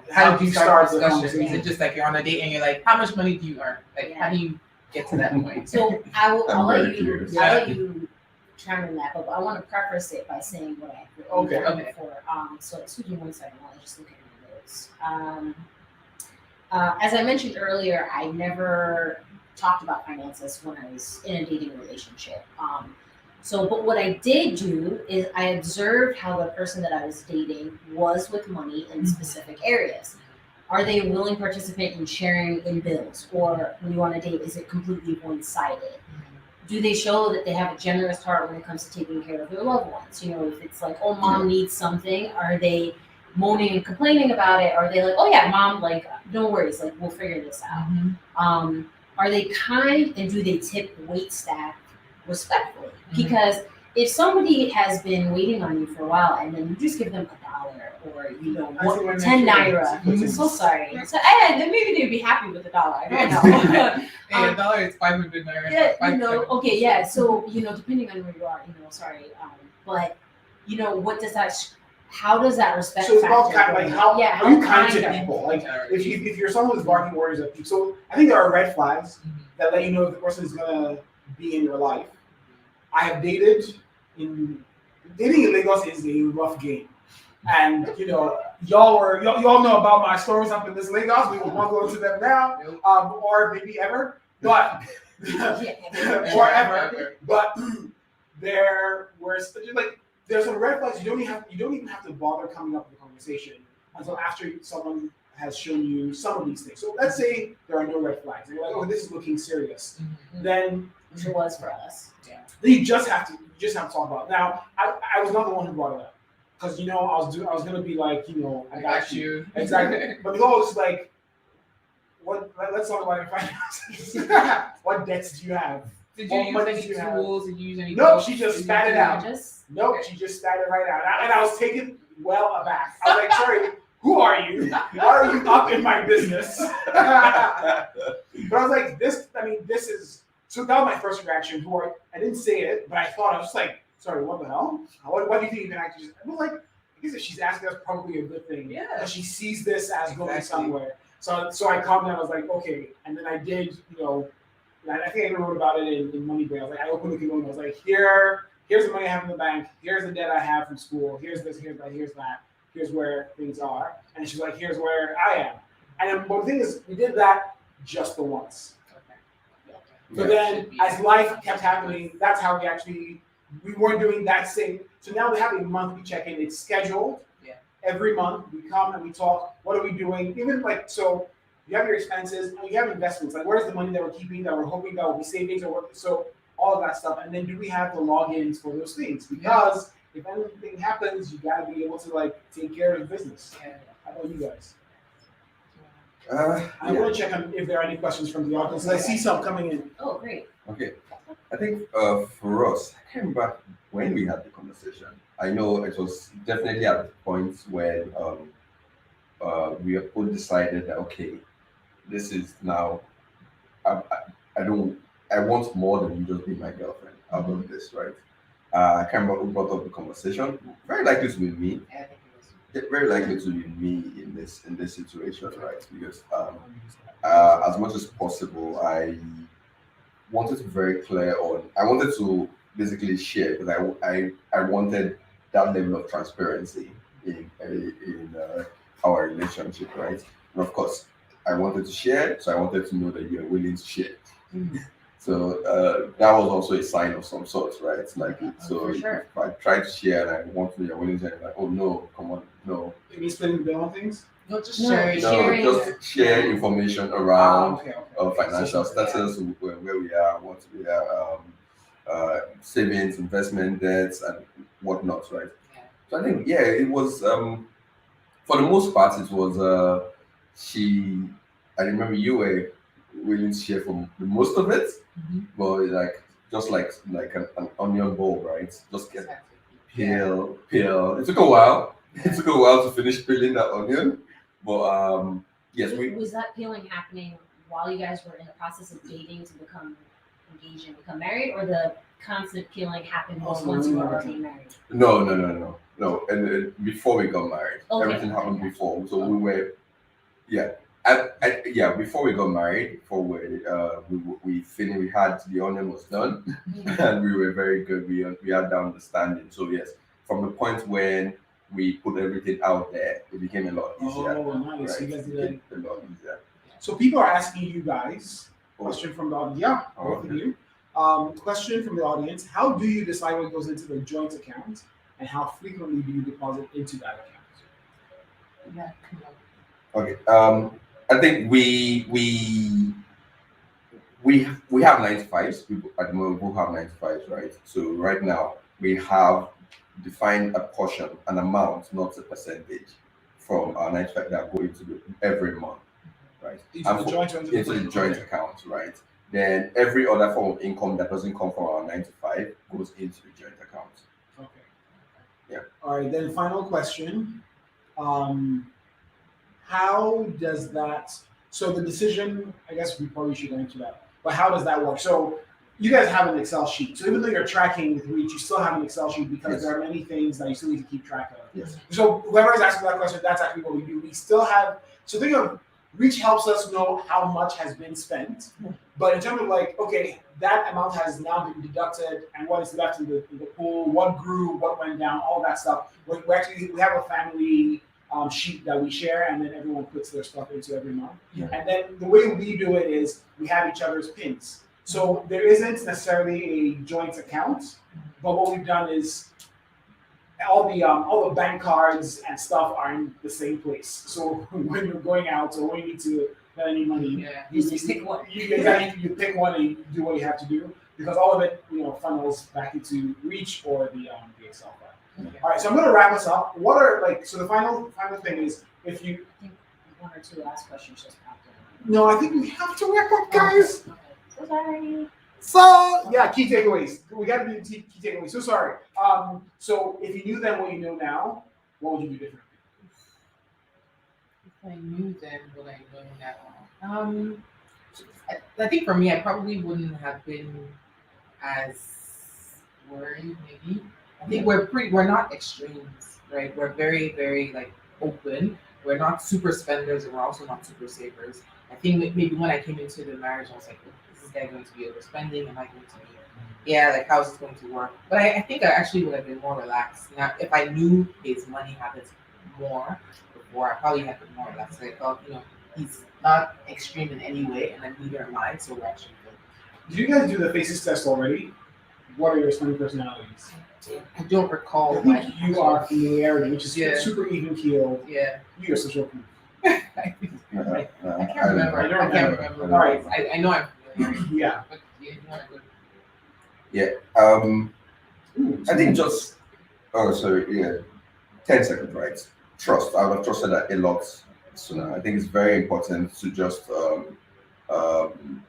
how did you start the discussion? Is it just like you're on a date and you're like, how much money do you earn? Like, how do you get to that point? So I'll let you chime in that, but I want to preface it by saying what I okay. Before. So excuse me 1 second while I just look at my notes. As I mentioned earlier, I never talked about finances when I was in a dating relationship. But what I did do is I observed how the person that I was dating was with money in specific areas. Are they a willing participant in sharing in bills? Or when you want to date, is it completely one-sided? Do they show that they have a generous heart when it comes to taking care of their loved ones? If it's like, oh, mom needs something, are they moaning and complaining about it? Are they like, oh yeah, mom, like, no worries, like, we'll figure this out? Are they kind, and do they tip wait staff respectfully? Because if somebody has been waiting on you for a while and then you just give them $1 or 10 naira, I'm so sorry. So then maybe they'd be happy with $1. I don't know. Hey, $1 is 500 naira. Yeah, okay, yeah. So depending on where you are, sorry, but what does that? How does that respect? So it's about kind of like how are you kind to people? Like if you're someone who's barking orders at people. So I think there are red flags that let you know if the person is gonna be in your life. I have dating in Lagos is a rough game. And y'all know about my stories up in this Lagos. We will not go into them now, or maybe ever, but or ever. But there were there's some red flags. You don't even have to bother coming up with a conversation until after someone has shown you some of these things. So let's say there are no red flags. And you're like, oh, this is looking serious. Then which it was for us. Yeah. You just have to talk about it. Now, I was not the one who brought it up. Because I was gonna be like, I got you. Exactly. But Nicole was like, let's talk about your finances. What debts do you have? Did you use any tools? Did you use any Nope, she just spat it out. She just spat it right out. And I was taken well aback. I was like, sorry, who are you? Why are you up in my business? But I was like, this is so that was my first reaction. I didn't say it, but I thought I was just like, sorry, what the hell? What do you think you can actually just? I was like, I guess if she's asking, that's probably a good thing. Yeah. But she sees this as going somewhere. So I calmed down. I was like, okay. And then I did, I think I even wrote about it in Money Brain. I was like, I opened the Keynote. I was like, here's the money I have in the bank. Here's the debt I have from school. Here's this. Here's that. Here's that. Here's where things are. And she's like, here's where I am. And then, but the thing is, we did that just the once. So then, as life kept happening, that's how we weren't doing that same. So now we have a monthly check-in. It's scheduled. Yeah. Every month we come and we talk. What are we doing? Even so you have your expenses and you have investments. Like, where's the money that we're keeping, that we're hoping that will be savings, or so all of that stuff. And then do we have the logins for those things? Because if anything happens, you gotta be able to like take care of the business. Yeah. How about you guys? Uh, I want to check on if there are any questions from the audience. I see some coming in. Oh, great. Okay. I think for us, I can't remember when we had the conversation. I know it was definitely at the point when we have both decided that okay, this is now I don't I want more than you just be my girlfriend out of this, right? I can't remember who brought up the conversation. Very likely to be me. I think it was. Very likely to be me in this situation, right? Because as much as possible, I wanted to be very clear on. I wanted to basically share because I wanted that level of transparency in our relationship, right? And of course, I wanted to share, so I wanted to know that you're willing to share. So that was also a sign of some sort, right? Like so, For sure. if I try to share and I want to know you're willing to share, like, oh no, come on, no, Maybe splitting the bill on things. No, just No, sharing. no, Sharing. just share information around Okay. financial status, where we are, what we are, savings, investment, debts, and whatnot, right? Yeah. So I think, yeah, it was for the most part, it was she. I remember you were willing to share for the most of it, Mhm. but like just like an onion bowl, right? Just get Exactly. peel. It took a while. It took a while to finish peeling that onion, but yes, we Was that peeling happening while you guys were in the process of dating to become engaged and become married, or the constant peeling happened Also, once you were no. already married? no. And before we got married, Okay, everything happened okay. before. So we were, yeah, yeah. Before we got married, before we finished, we had the onion was done, and we were very good. We had that understanding. So yes, from the point when we put everything out there, it became a lot easier. Oh, nice. Right? You guys It did that. became a lot easier. So people are asking you guys. Question from the audience. Yeah, Oh, both of okay. you. Question from the audience: how do you decide what goes into the joint account, and how frequently do you deposit into that account? Yeah, come on. Okay. I think we have 95s. People at the moment who have 95s, right? So right now we have defined a portion, an amount, not a percentage, from our 95 that go into every month, right? Into And the for- joint or into the into the personal? joint Okay. account, right? Then every other form of income that doesn't come from our 95 goes into the joint account. Okay. Yeah. All right. Then final question. How does that? So the decision. I guess we probably should answer that. But how does that work? So you guys have an Excel sheet. So even though you're tracking with Reach, you still have an Excel sheet because Yes. there are many things that you still need to keep track of. Yes. So whoever is asking that question, that's actually what we do. We still have. So think of Reach helps us know how much has been spent, but in terms of like, okay, that amount has now been deducted, and what is left in the pool, what grew, what went down, all that stuff. We have a family sheet that we share, and then everyone puts their stuff into every month. Yeah. And then the way we do it is we have each other's pins. So there isn't necessarily a joint account, but what we've done is all the bank cards and stuff are in the same place. So when you're going out or when you need to get any money, Yeah. You just pick one. You pick one and you do what you have to do because all of it, funnels back into Reach or the Excel file. Okay. All right, so I'm going to wrap us up. What are so the final thing is if you I think one or two last questions just popped in. no, I think we have to wrap up, guys. Okay. So sorry. So yeah, key takeaways. We got to do key takeaways. So sorry. So if you knew then what you know now, what would you do differently? If I knew then what I know now. I think for me, I probably wouldn't have been as worried. Maybe I think we're not extremes, right? We're very, very like open. We're not super spenders, and we're also not super savers. I think maybe when I came into the marriage, I was like, "Is this guy going to be overspending? Am I going to be, yeah, like how's this going to work?" But I think I actually would have been more relaxed. Now, if I knew his money habits more before, I probably had been more relaxed. I thought, he's not extreme in any way, and then neither am I, so we're actually good. Did you guys do the faces test already? What are your spending personalities? I don't recall. I think you are familiarity, which is Yeah. super even keeled. Yeah. You are social proof. I can't remember. I don't I can't remember. remember. All right. I know I'm familiar. Yeah. But yeah, you want to go. I think just Oh, so yeah, 10 seconds, right? Trust. I would have trusted that a lot sooner. I think it's very important to just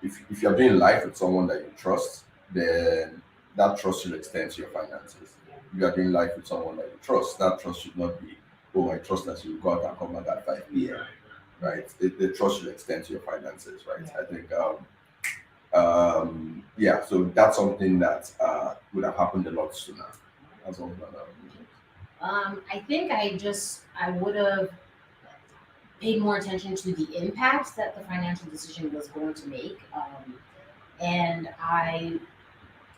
if you're doing life with someone that you trust, then that trust should extend to your finances. If you are doing life with someone that you trust, that trust should not be, oh, I trust that you go out and come back at 5 p.m. Right? The trust should extend to your finances, right? Yeah. I think yeah, so that's something that would have happened a lot sooner. That's all that I think I would have paid more attention to the impact that the financial decision was going to make. And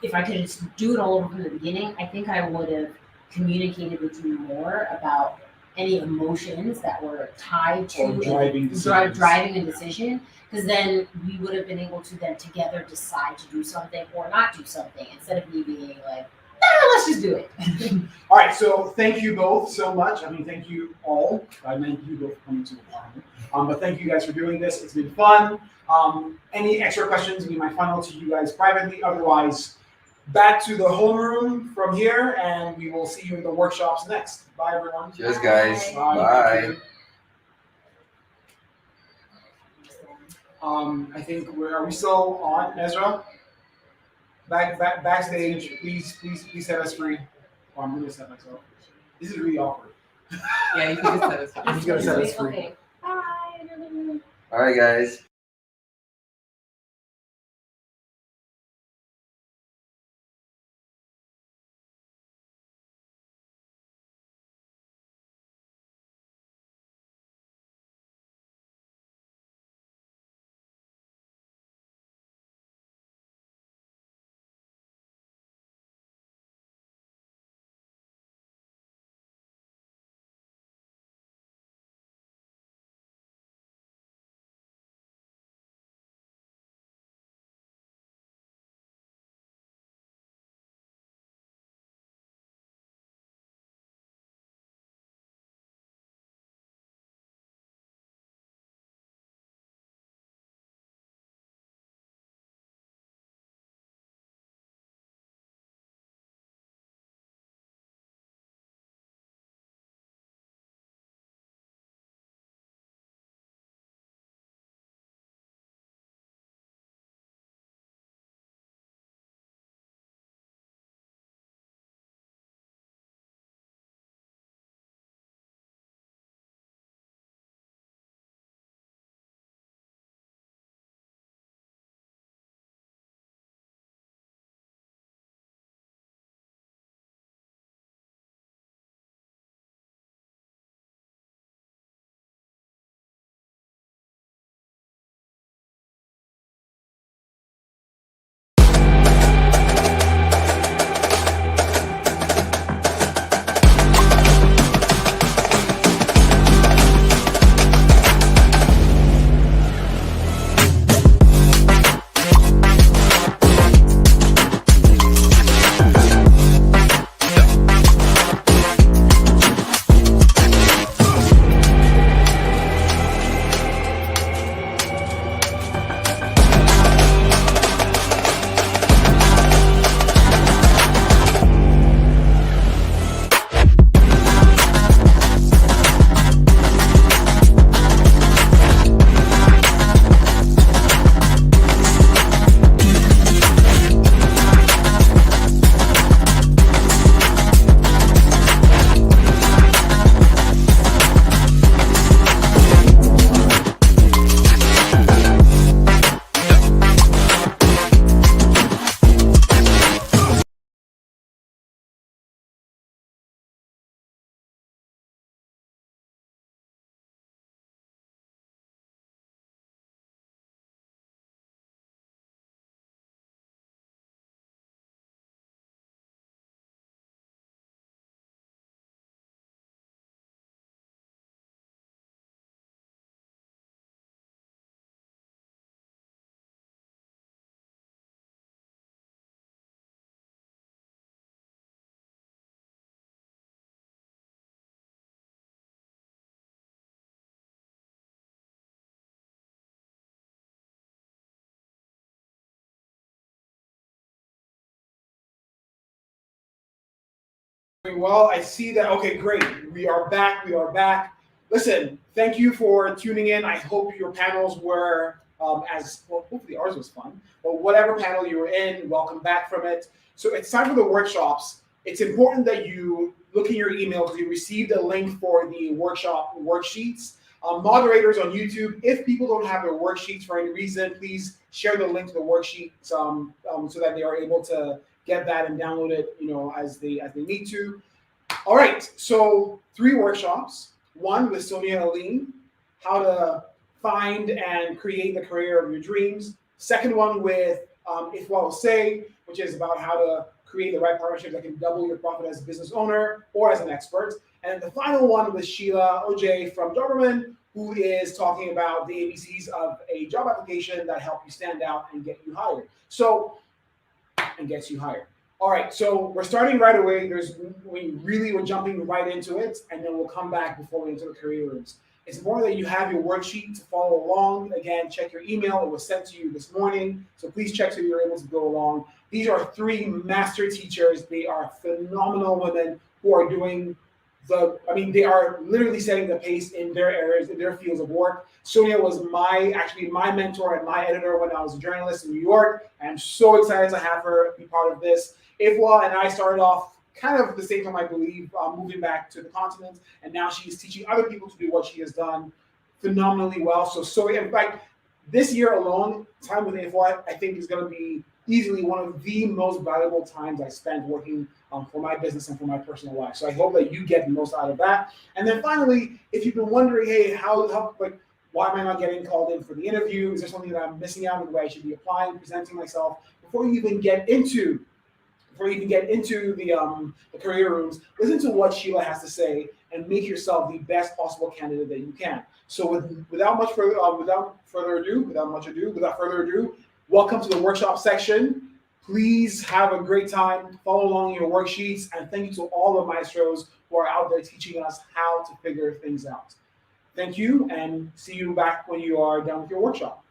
if I could just do it all over from the beginning, I think I would have communicated with you more about any emotions that were tied to Or driving decisions. driving a decision, because then we would have been able to then together decide to do something or not do something instead of me being like, let's just do it. All right, so thank you both so much. I mean, thank you all. I meant you both coming to the panel. But thank you guys for doing this. It's been fun. Any extra questions we might funnel to you guys privately. Otherwise, back to the homeroom from here, and we will see you in the workshops next. Bye, everyone. Cheers, guys. Bye. Bye. I think are we still on, Ezra? Backstage. Please set us free. Oh, I'm gonna set myself. This is really awkward. Yeah, you can just set us free. He's gonna set us free. Okay. Bye. All right, guys. Well, I see that. Okay, great. We are back. We are back. Listen, thank you for tuning in. I hope your panels were as well. Hopefully, ours was fun. But whatever panel you were in, welcome back from it. So it's time for the workshops. It's important that you look in your email because you received a link for the workshop worksheets. Moderators on YouTube, if people don't have their worksheets for any reason, please share the link to the worksheets so that they are able to get that and download it, as they need to. All right, so 3 workshops. One with Sonia and Aline, how to find and create the career of your dreams. Second one with If Well Say, which is about how to create the right partnerships that can double your profit as a business owner or as an expert. And the final one with Sheila OJ from Doberman, who is talking about the ABCs of a job application that help you stand out and get you hired. And gets you hired. All right, so we're starting right away. We're jumping right into it, and then we'll come back before we enter the career rooms. It's important that you have your worksheet to follow along. Again, check your email. It was sent to you this morning, so please check so you're able to go along. These are 3 master teachers. They are phenomenal women who are doing they are literally setting the pace in their areas, in their fields of work. Sonia was my mentor and my editor when I was a journalist in New York. And I'm so excited to have her be part of this. Ifwa and I started off kind of the same time, I believe, moving back to the continent. And now she's teaching other people to do what she has done phenomenally well. So in fact, this year alone, time with Ifwa, I think is going to be easily one of the most valuable times I spent working for my business and for my personal life. So I hope that you get the most out of that. And then finally, if you've been wondering, hey, why am I not getting called in for the interview? Is there something that I'm missing out on the way I should be applying, presenting myself? Before you even get into the career rooms, listen to what Sheila has to say and make yourself the best possible candidate that you can. So without further ado, welcome to the workshop section. Please have a great time. Follow along your worksheets, and thank you to all the maestros who are out there teaching us how to figure things out. Thank you, and see you back when you are done with your workshop.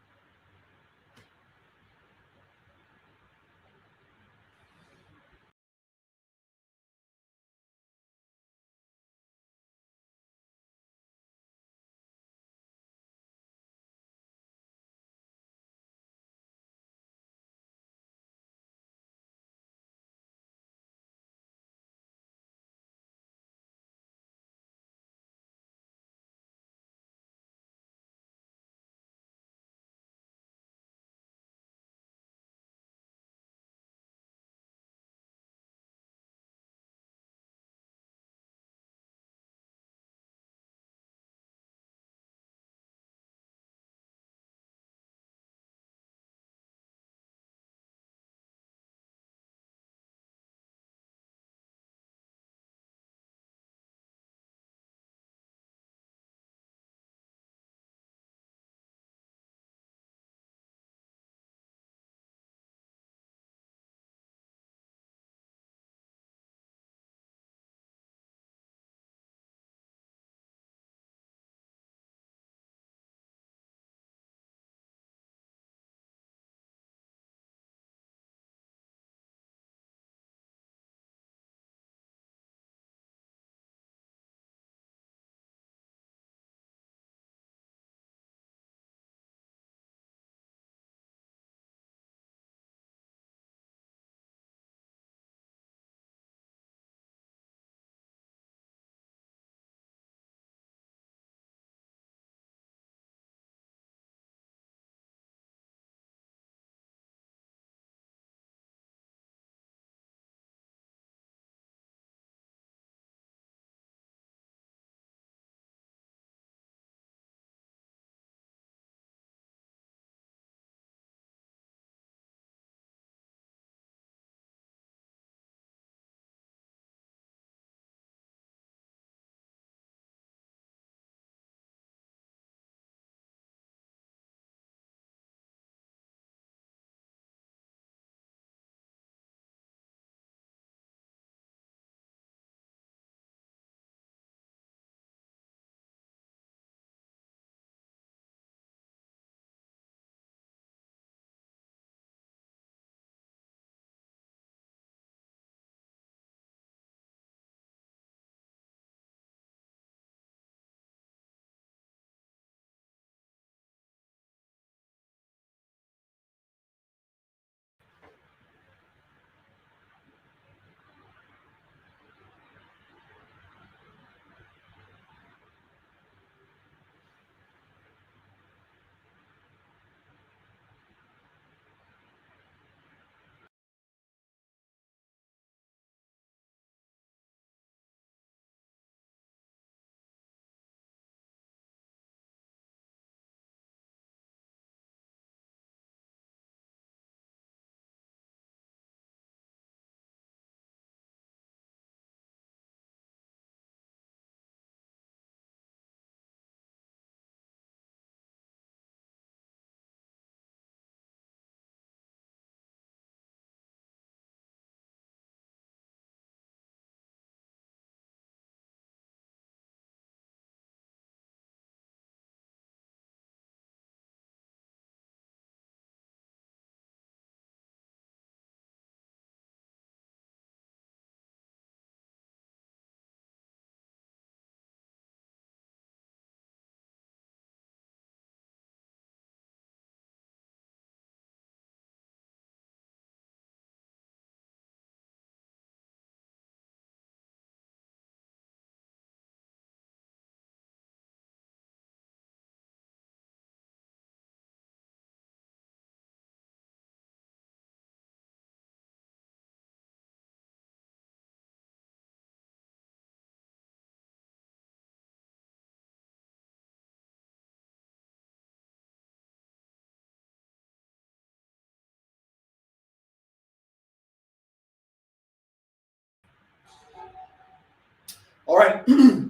All right.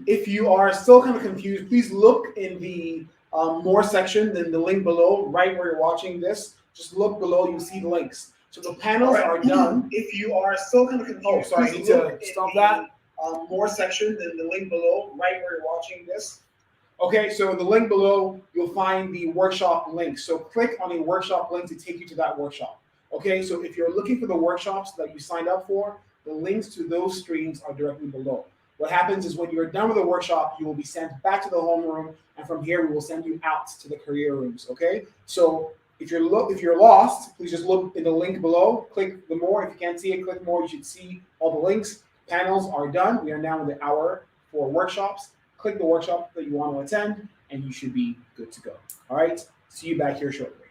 If you are still kind of confused, please look in the more section than the link below, right where you're watching this. Just look below, you'll see the links. So the panels are done. If you are still kind of confused, oh, sorry, I need to stop that. More section than the link below, right where you're watching this. Okay, so in the link below, you'll find the workshop link. So click on the workshop link to take you to that workshop. Okay, so if you're looking for the workshops that you signed up for, the links to those streams are directly below. What happens is when you're done with the workshop, you will be sent back to the homeroom, and from here we will send you out to the career rooms. Okay, so if you're lost, please just look in the link below. Click the more. If you can't see it, click more. You should see all the links. Panels are done. We are now in the hour for workshops. Click the workshop that you want to attend, and you should be good to go. All right. See you back here shortly.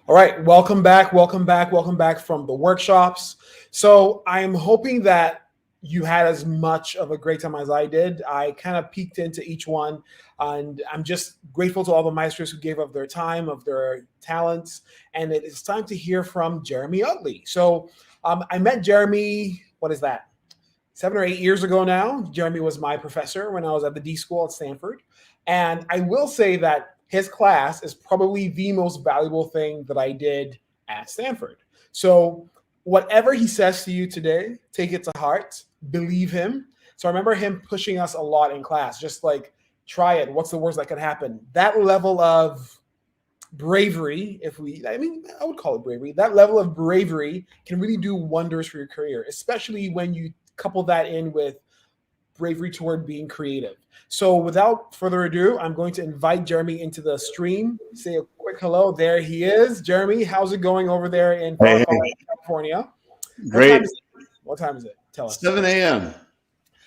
All right, welcome back, welcome back, welcome back from the workshops. So I'm hoping that you had as much of a great time as I did. I kind of peeked into each one, and I'm just grateful to all the maestros who gave up their time, of their talents. And it is time to hear from Jeremy Utley. So I met Jeremy, what is that? 7 or 8 years ago now. Jeremy was my professor when I was at the D School at Stanford. And I will say that his class is probably the most valuable thing that I did at Stanford. So, whatever he says to you today, take it to heart, believe him. So, I remember him pushing us a lot in class, just like, try it. What's the worst that could happen? That level of bravery, I would call it bravery. That level of bravery can really do wonders for your career, especially when you couple that in with bravery toward being creative. So without further ado, I'm going to invite Jeremy into the stream. Say a quick hello. There he is. Jeremy, how's it going over there in Hey, California? great. What time is it? Tell us. 7 a.m.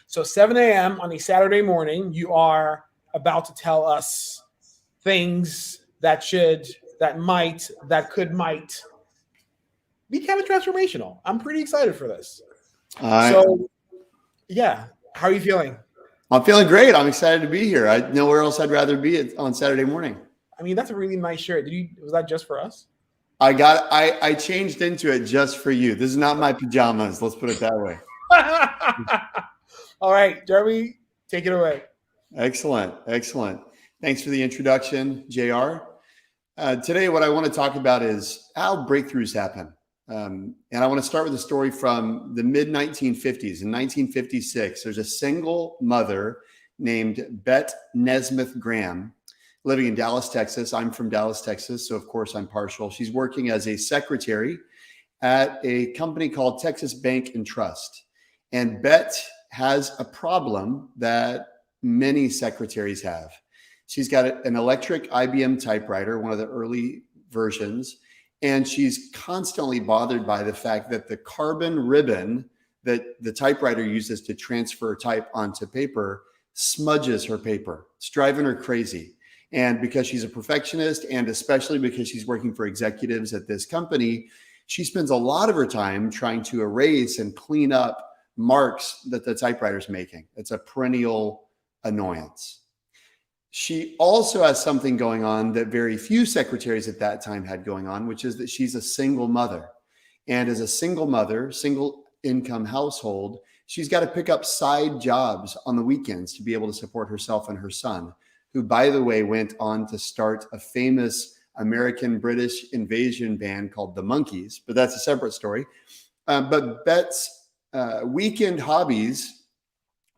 So 7 a.m. on a Saturday morning, you are about to tell us things that might be kind of transformational. I'm pretty excited for this. So, yeah, how are you feeling? I'm feeling great. I'm excited to be here. I nowhere else I'd rather be on Saturday morning. I mean, that's a really nice shirt. Was that just for us? I changed into it just for you. This is not my pajamas. Let's put it that way. All right, Jeremy, take it away. Excellent. Thanks for the introduction, JR. Today, what I want to talk about is how breakthroughs happen. And I want to start with a story from the mid-1950s. In 1956, there's a single mother named Bette Nesmith Graham living in Dallas, Texas. I'm from Dallas, Texas, so of course I'm partial. She's working as a secretary at a company called Texas Bank and Trust. And Bette has a problem that many secretaries have. She's got an electric IBM typewriter, one of the early versions, and she's constantly bothered by the fact that the carbon ribbon that the typewriter uses to transfer type onto paper smudges her paper. It's driving her crazy. And because she's a perfectionist, and especially because she's working for executives at this company, she spends a lot of her time trying to erase and clean up marks that the typewriter's making. It's a perennial annoyance. She also has something going on that very few secretaries at that time had going on, which is that she's a single mother. And as a single mother, single income household, she's got to pick up side jobs on the weekends to be able to support herself and her son, who, by the way, went on to start a famous American-British invasion band called the Monkees, but that's a separate story. But Bette's weekend hobbies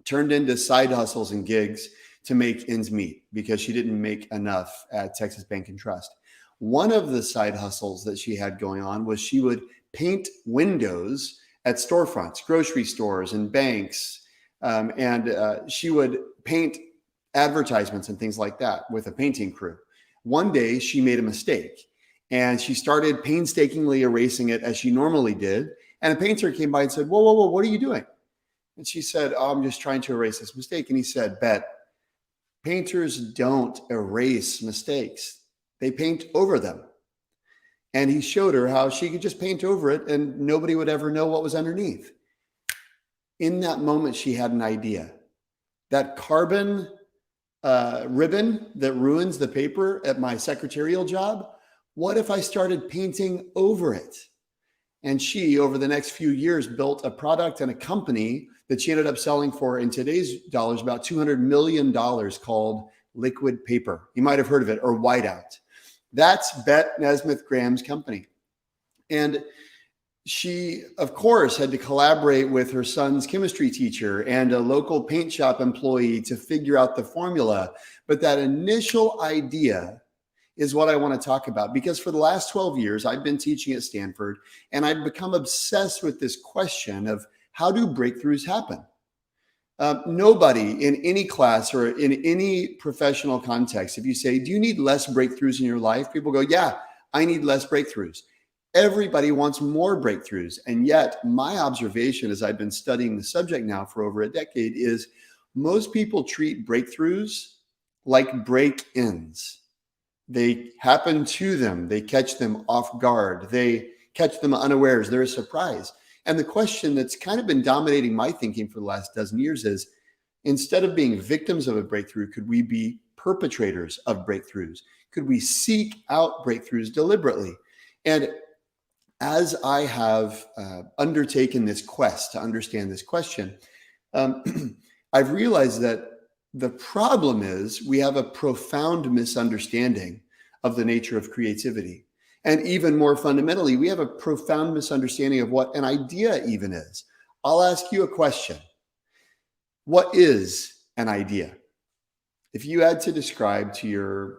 turned into side hustles and gigs to make ends meet because she didn't make enough at Texas Bank and Trust. One of the side hustles that she had going on was she would paint windows at storefronts, grocery stores and banks. She would paint advertisements and things like that with a painting crew. One day she made a mistake and she started painstakingly erasing it as she normally did. And a painter came by and said, whoa, what are you doing? And she said, oh, I'm just trying to erase this mistake. And he said, Bette, painters don't erase mistakes. They paint over them. And he showed her how she could just paint over it and nobody would ever know what was underneath. In that moment, she had an idea. That carbon ribbon that ruins the paper at my secretarial job, what if I started painting over it? And she, over the next few years, built a product and a company that she ended up selling for, in today's dollars, about $200 million, called Liquid Paper. You might have heard of it, or Whiteout. That's Bette Nesmith Graham's company. And she, of course, had to collaborate with her son's chemistry teacher and a local paint shop employee to figure out the formula. But that initial idea is what I want to talk about, because for the last 12 years, I've been teaching at Stanford, and I've become obsessed with this question of how do breakthroughs happen? Nobody in any class or in any professional context, if you say, do you need less breakthroughs in your life? People go, yeah, I need less breakthroughs. Everybody wants more breakthroughs. And yet my observation, as I've been studying the subject now for over a decade, is most people treat breakthroughs like break-ins. They happen to them. They catch them off guard. They catch them unawares. They're a surprise. And the question that's kind of been dominating my thinking for the last dozen years is, instead of being victims of a breakthrough, could we be perpetrators of breakthroughs? Could we seek out breakthroughs deliberately? And as I have undertaken this quest to understand this question, I've realized that the problem is we have a profound misunderstanding of the nature of creativity. And even more fundamentally, we have a profound misunderstanding of what an idea even is. I'll ask you a question. What is an idea? If you had to describe to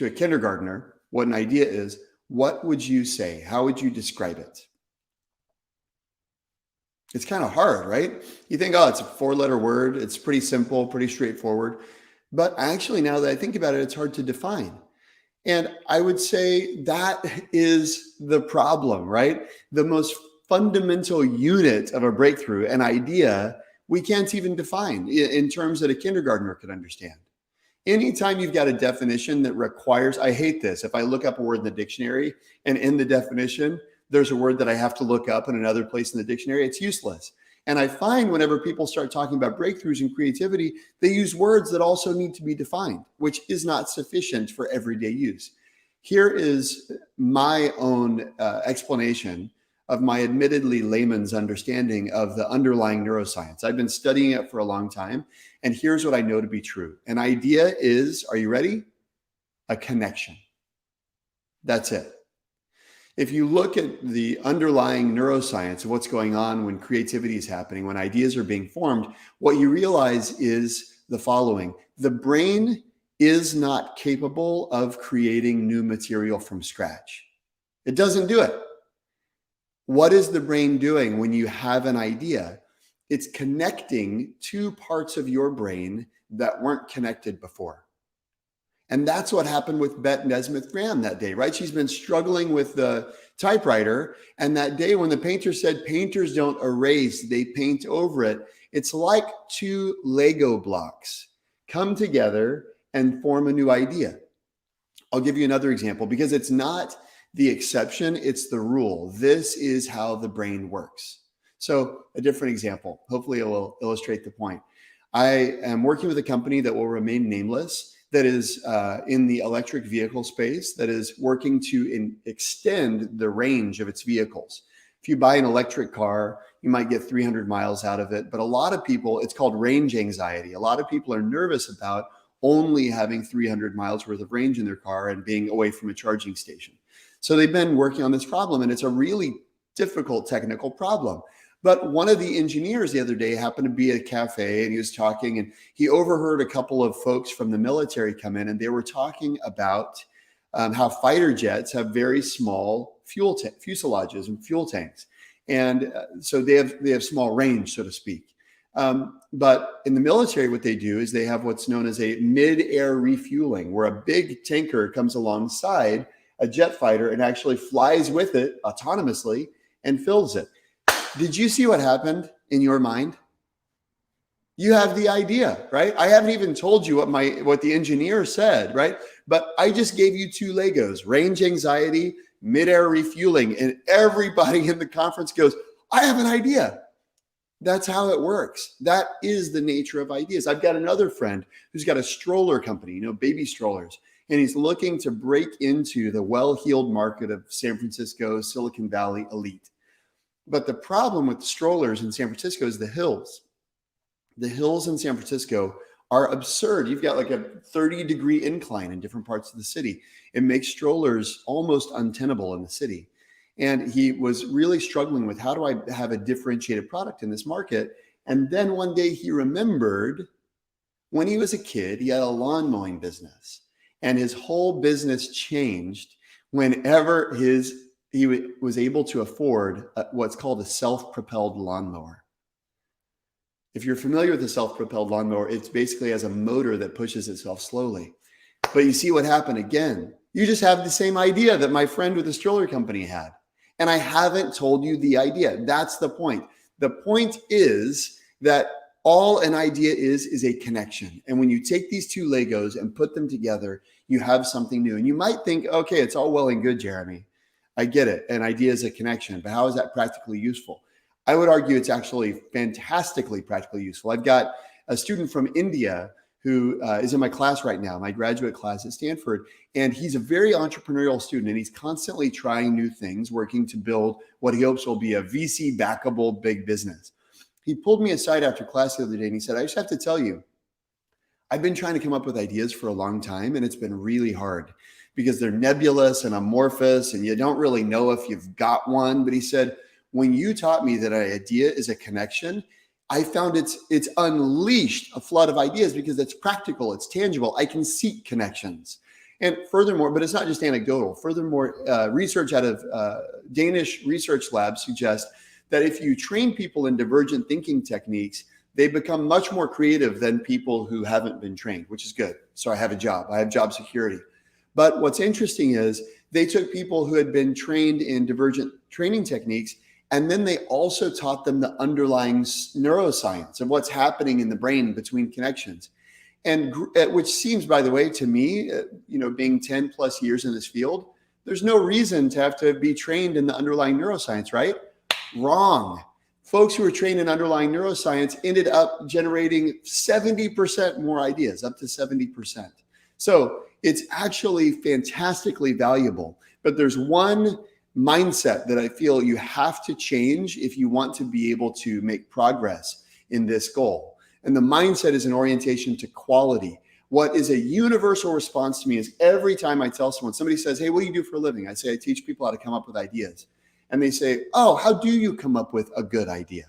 a kindergartner what an idea is, what would you say? How would you describe it? It's kind of hard, right? You think, oh, it's a 4-letter word. It's pretty simple, pretty straightforward. But actually, now that I think about it, it's hard to define. And I would say that is the problem, right? The most fundamental unit of a breakthrough, an idea, we can't even define in terms that a kindergartner could understand. Anytime you've got a definition that requires, I hate this. If I look up a word in the dictionary and in the definition, there's a word that I have to look up in another place in the dictionary, it's useless. And I find whenever people start talking about breakthroughs in creativity, they use words that also need to be defined, which is not sufficient for everyday use. Here is my own explanation of my admittedly layman's understanding of the underlying neuroscience. I've been studying it for a long time, and here's what I know to be true. An idea is, are you ready? A connection. That's it. If you look at the underlying neuroscience of what's going on when creativity is happening, when ideas are being formed, what you realize is the following. The brain is not capable of creating new material from scratch. It doesn't do it. What is the brain doing when you have an idea? It's connecting two parts of your brain that weren't connected before. And that's what happened with Bette Nesmith Graham that day, right? She's been struggling with the typewriter. And that day when the painter said, painters don't erase, they paint over it. It's like two Lego blocks come together and form a new idea. I'll give you another example because it's not the exception, it's the rule. This is how the brain works. So a different example, hopefully it will illustrate the point. I am working with a company that will remain nameless that is in the electric vehicle space that is working to extend the range of its vehicles. If you buy an electric car, you might get 300 miles out of it. But a lot of people, it's called range anxiety. A lot of people are nervous about only having 300 miles worth of range in their car and being away from a charging station. So they've been working on this problem, and it's a really difficult technical problem. But one of the engineers the other day happened to be at a cafe, and he was talking, and he overheard a couple of folks from the military come in, and they were talking about how fighter jets have very small fuselages and fuel tanks. And so they have small range, so to speak. But in the military, what they do is they have what's known as a mid-air refueling, where a big tanker comes alongside a jet fighter and actually flies with it autonomously and fills it. Did you see what happened in your mind? You have the idea, right? I haven't even told you what the engineer said, right? But I just gave you two Legos, range anxiety, mid-air refueling, and everybody in the conference goes, I have an idea. That's how it works. That is the nature of ideas. I've got another friend who's got a stroller company, baby strollers, and he's looking to break into the well-heeled market of San Francisco, Silicon Valley elite. But the problem with the strollers in San Francisco is the hills. The hills in San Francisco are absurd. You've got like a 30-degree incline in different parts of the city. It makes strollers almost untenable in the city. And he was really struggling with, how do I have a differentiated product in this market? And then one day he remembered when he was a kid, he had a lawn mowing business. And his whole business changed whenever he was able to afford what's called a self-propelled lawnmower. If you're familiar with a self-propelled lawnmower, it's basically has a motor that pushes itself slowly. But you see what happened again. You just have the same idea that my friend with the stroller company had. And I haven't told you the idea. That's the point. The point is that all an idea is a connection. And when you take these two Legos and put them together, you have something new. And you might think, okay, it's all well and good, Jeremy. I get it. An idea is a connection, but how is that practically useful? I would argue it's actually fantastically practically useful. I've got a student from India who is in my class right now, my graduate class at Stanford, and he's a very entrepreneurial student, and he's constantly trying new things, working to build what he hopes will be a VC backable big business. He pulled me aside after class the other day and he said, I just have to tell you, I've been trying to come up with ideas for a long time, and it's been really hard because they're nebulous and amorphous and you don't really know if you've got one. But he said, when you taught me that an idea is a connection, I found it's unleashed a flood of ideas because it's practical, it's tangible. I can seek connections. And furthermore, but it's not just anecdotal. Furthermore, research out of Danish research labs suggests that if you train people in divergent thinking techniques, they become much more creative than people who haven't been trained, which is good. So I have a job. I have job security. But what's interesting is they took people who had been trained in divergent training techniques, and then they also taught them the underlying neuroscience of what's happening in the brain between connections. And which seems, by the way, to me, being 10 plus years in this field, there's no reason to have to be trained in the underlying neuroscience, right? Wrong. Folks who were trained in underlying neuroscience ended up generating 70% more ideas, up to 70%. So it's actually fantastically valuable. But there's one mindset that I feel you have to change if you want to be able to make progress in this goal. And the mindset is an orientation to quality. What is a universal response to me is every time I tell someone, somebody says, hey, what do you do for a living? I say, I teach people how to come up with ideas. And they say, oh, how do you come up with a good idea?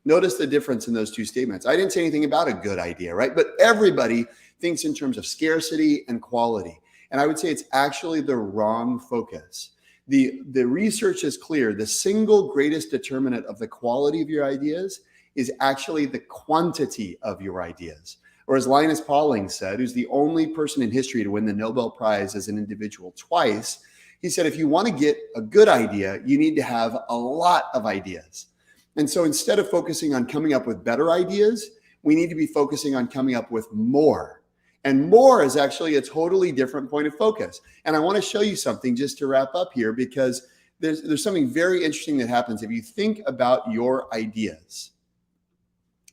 Notice the difference in those two statements. I didn't say anything about a good idea, right? But everybody thinks in terms of scarcity and quality. And I would say it's actually the wrong focus. The research is clear. The single greatest determinant of the quality of your ideas is actually the quantity of your ideas. Or as Linus Pauling said, who's the only person in history to win the Nobel Prize as an individual twice, he said, if you want to get a good idea, you need to have a lot of ideas. And so instead of focusing on coming up with better ideas, we need to be focusing on coming up with more. And more is actually a totally different point of focus. And I want to show you something just to wrap up here, because there's something very interesting that happens if you think about your ideas.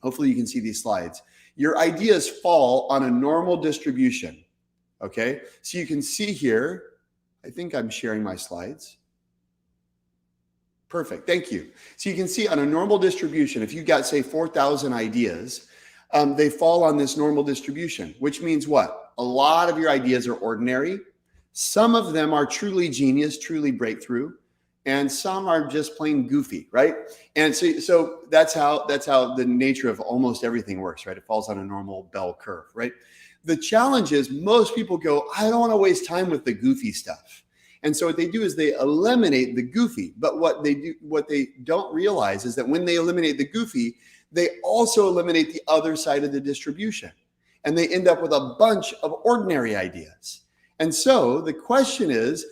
Hopefully you can see these slides. Your ideas fall on a normal distribution. Okay, so you can see here, I think I'm sharing my slides. Perfect, thank you. So you can see on a normal distribution, if you've got, say, 4,000 ideas, they fall on this normal distribution, which means what? A lot of your ideas are ordinary. Some of them are truly genius, truly breakthrough, and some are just plain goofy, right? And so that's how the nature of almost everything works, right? It falls on a normal bell curve, right? The challenge is most people go, I don't want to waste time with the goofy stuff. And so what they do is they eliminate the goofy. But what they don't realize is that when they eliminate the goofy, they also eliminate the other side of the distribution. And they end up with a bunch of ordinary ideas. And so the question is,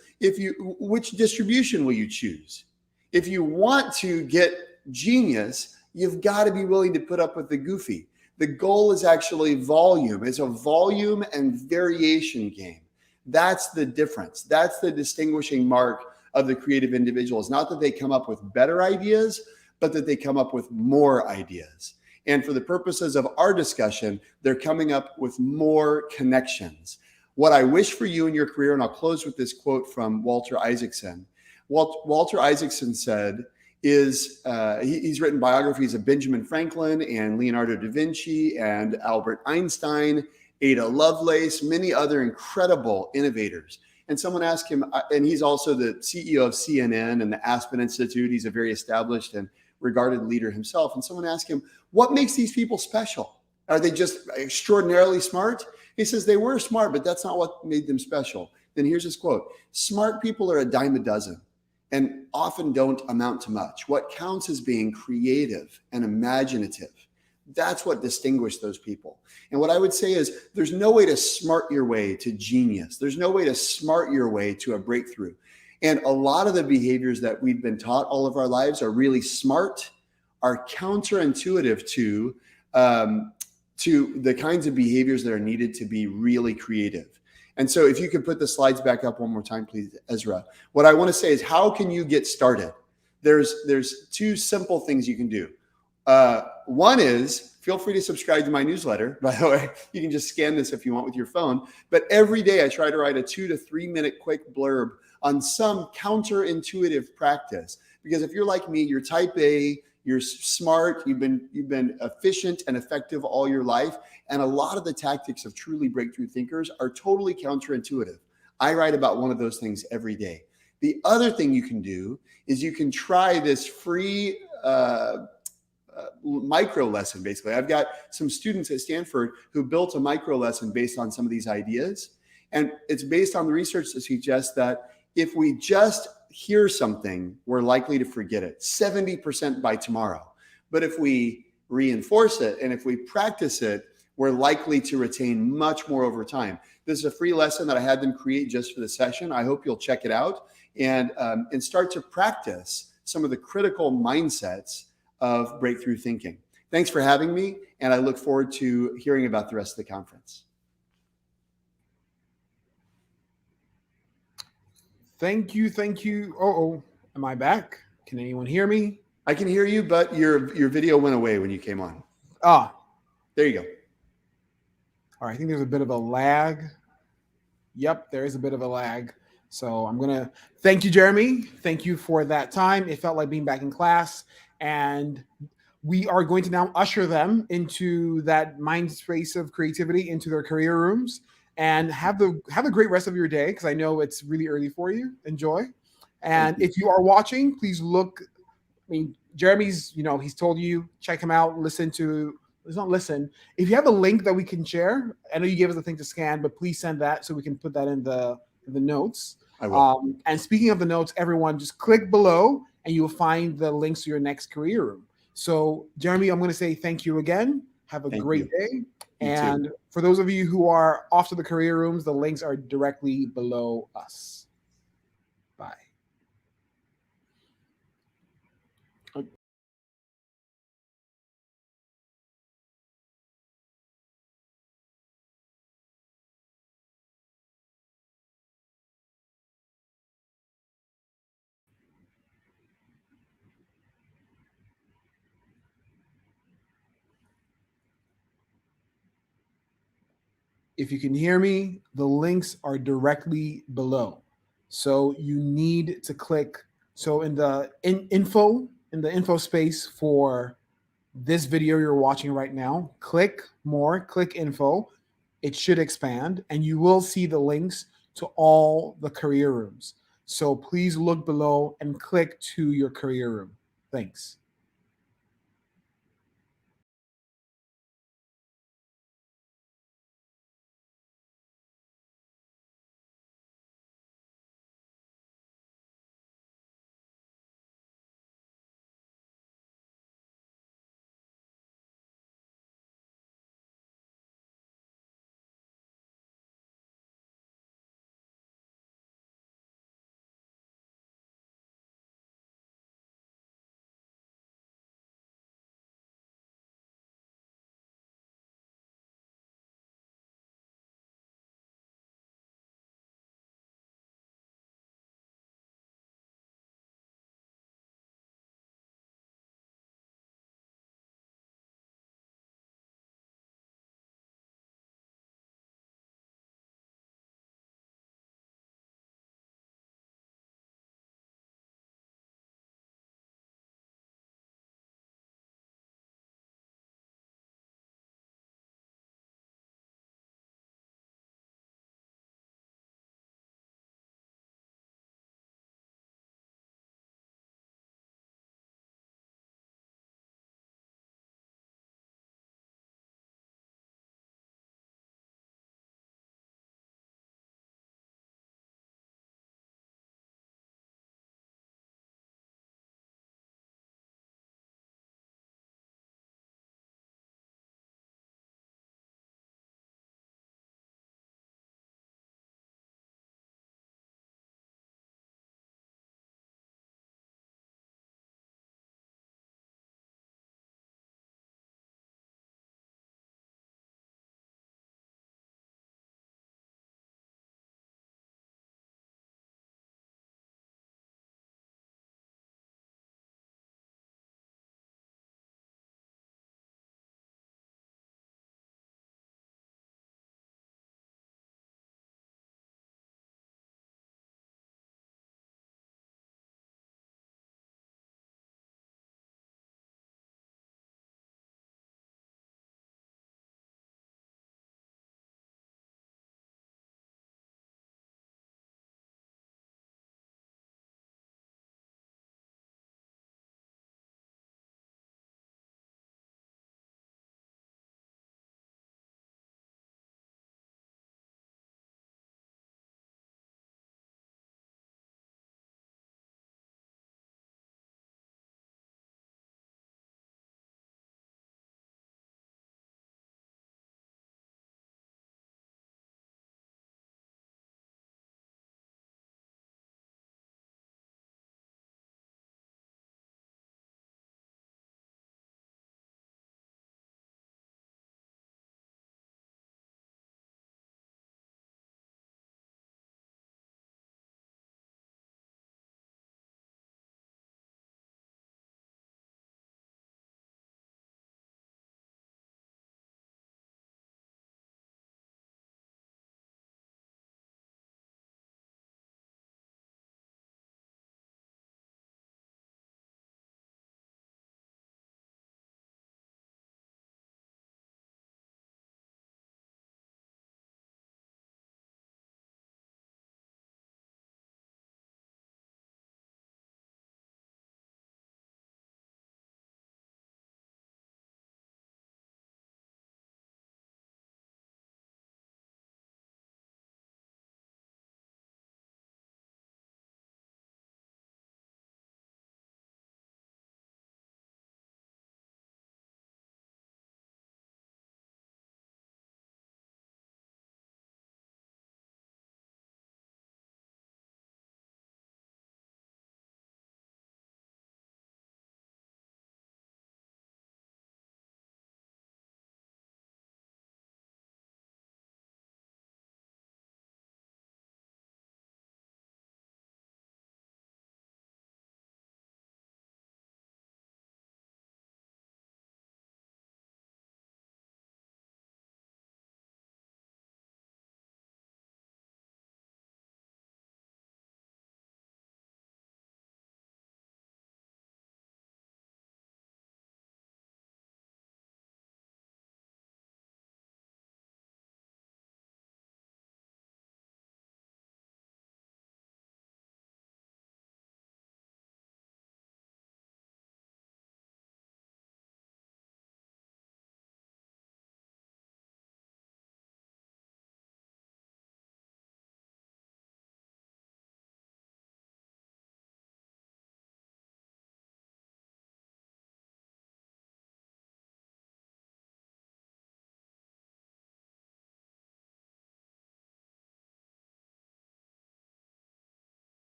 which distribution will you choose? If you want to get genius, you've got to be willing to put up with the goofy. The goal is actually volume. It's a volume and variation game. That's the difference. That's the distinguishing mark of the creative individual. It's not that they come up with better ideas, but that they come up with more ideas. And for the purposes of our discussion, they're coming up with more connections. What I wish for you in your career, and I'll close with this quote from Walter Isaacson. Walter Isaacson said, he's written biographies of Benjamin Franklin and Leonardo da Vinci and Albert Einstein, Ada Lovelace, many other incredible innovators. And someone asked him, and he's also the CEO of CNN and the Aspen Institute. He's a very established and regarded leader himself. And someone asked him, what makes these people special? Are they just extraordinarily smart? He says they were smart, but that's not what made them special. Then here's his quote: smart people are a dime a dozen and often don't amount to much. What counts is being creative and imaginative. That's what distinguished those people. And what I would say is there's no way to smart your way to genius. There's no way to smart your way to a breakthrough. And a lot of the behaviors that we've been taught all of our lives are really smart, are counterintuitive to the kinds of behaviors that are needed to be really creative. And so if you could put the slides back up one more time, please, Ezra. What I want to say is, how can you get started? There's two simple things you can do. One is, feel free to subscribe to my newsletter. By the way, you can just scan this if you want with your phone. But every day I try to write a 2 to 3 minute quick blurb on some counterintuitive practice. Because if you're like me, you're type A, you're smart, you've been efficient and effective all your life. And a lot of the tactics of truly breakthrough thinkers are totally counterintuitive. I write about one of those things every day. The other thing you can do is you can try this free micro lesson. Basically, I've got some students at Stanford who built a micro lesson based on some of these ideas. And it's based on the research that suggests that if we just hear something, we're likely to forget it 70% by tomorrow. But if we reinforce it and if we practice it, we're likely to retain much more over time. This is a free lesson that I had them create just for the session. I hope you'll check it out and start to practice some of the critical mindsets of breakthrough thinking. Thanks for having me, and I look forward to hearing about the rest of the conference. Thank you. Am I back? Can anyone hear me? I can hear you, but your video went away when you came on. There you go. All right, I think there's a bit of a lag. Yep, there is a bit of a lag. So I'm gonna thank you, Jeremy. Thank you for that time. It felt like being back in class, and we are going to now usher them into that mind space of creativity, into their career rooms, and have a great rest of your day, because I know it's really early for you. Enjoy. And if you are watching, please look. I mean, Jeremy's, he's told you, check him out, listen. If you have a link that we can share, I know you gave us a thing to scan, but please send that so we can put that in the notes. I will. And speaking of the notes, everyone just click below and you will find the links to your next career room. So Jeremy, I'm going to say thank you again. Have a great day. And for those of you who are off to the career rooms, the links are directly below us. Bye. If you can hear me, the links are directly below. So you need to click. So in the info space for this video you're watching right now, click more, click info. It should expand and you will see the links to all the career rooms. So please look below and click to your career room. Thanks.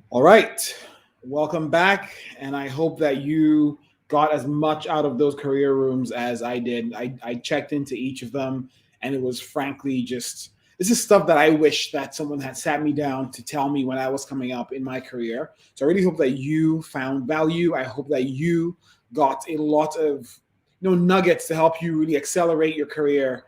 All right. Welcome back. And I hope that you got as much out of those career rooms as I did. I checked into each of them, and it was frankly just this is stuff that I wish that someone had sat me down to tell me when I was coming up in my career. So I really hope that you found value. I hope that you got a lot of nuggets to help you really accelerate your career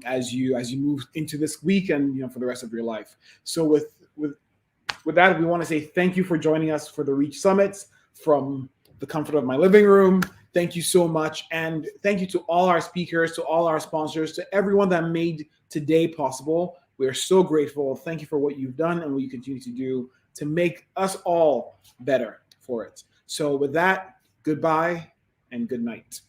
as you move into this week and for the rest of your life. So with that, we want to say thank you for joining us for the Reach Summits from the comfort of my living room. Thank you so much. And thank you to all our speakers, to all our sponsors, to everyone that made today possible. We are so grateful. Thank you for what you've done and what you continue to do to make us all better for it. So with that, goodbye and good night.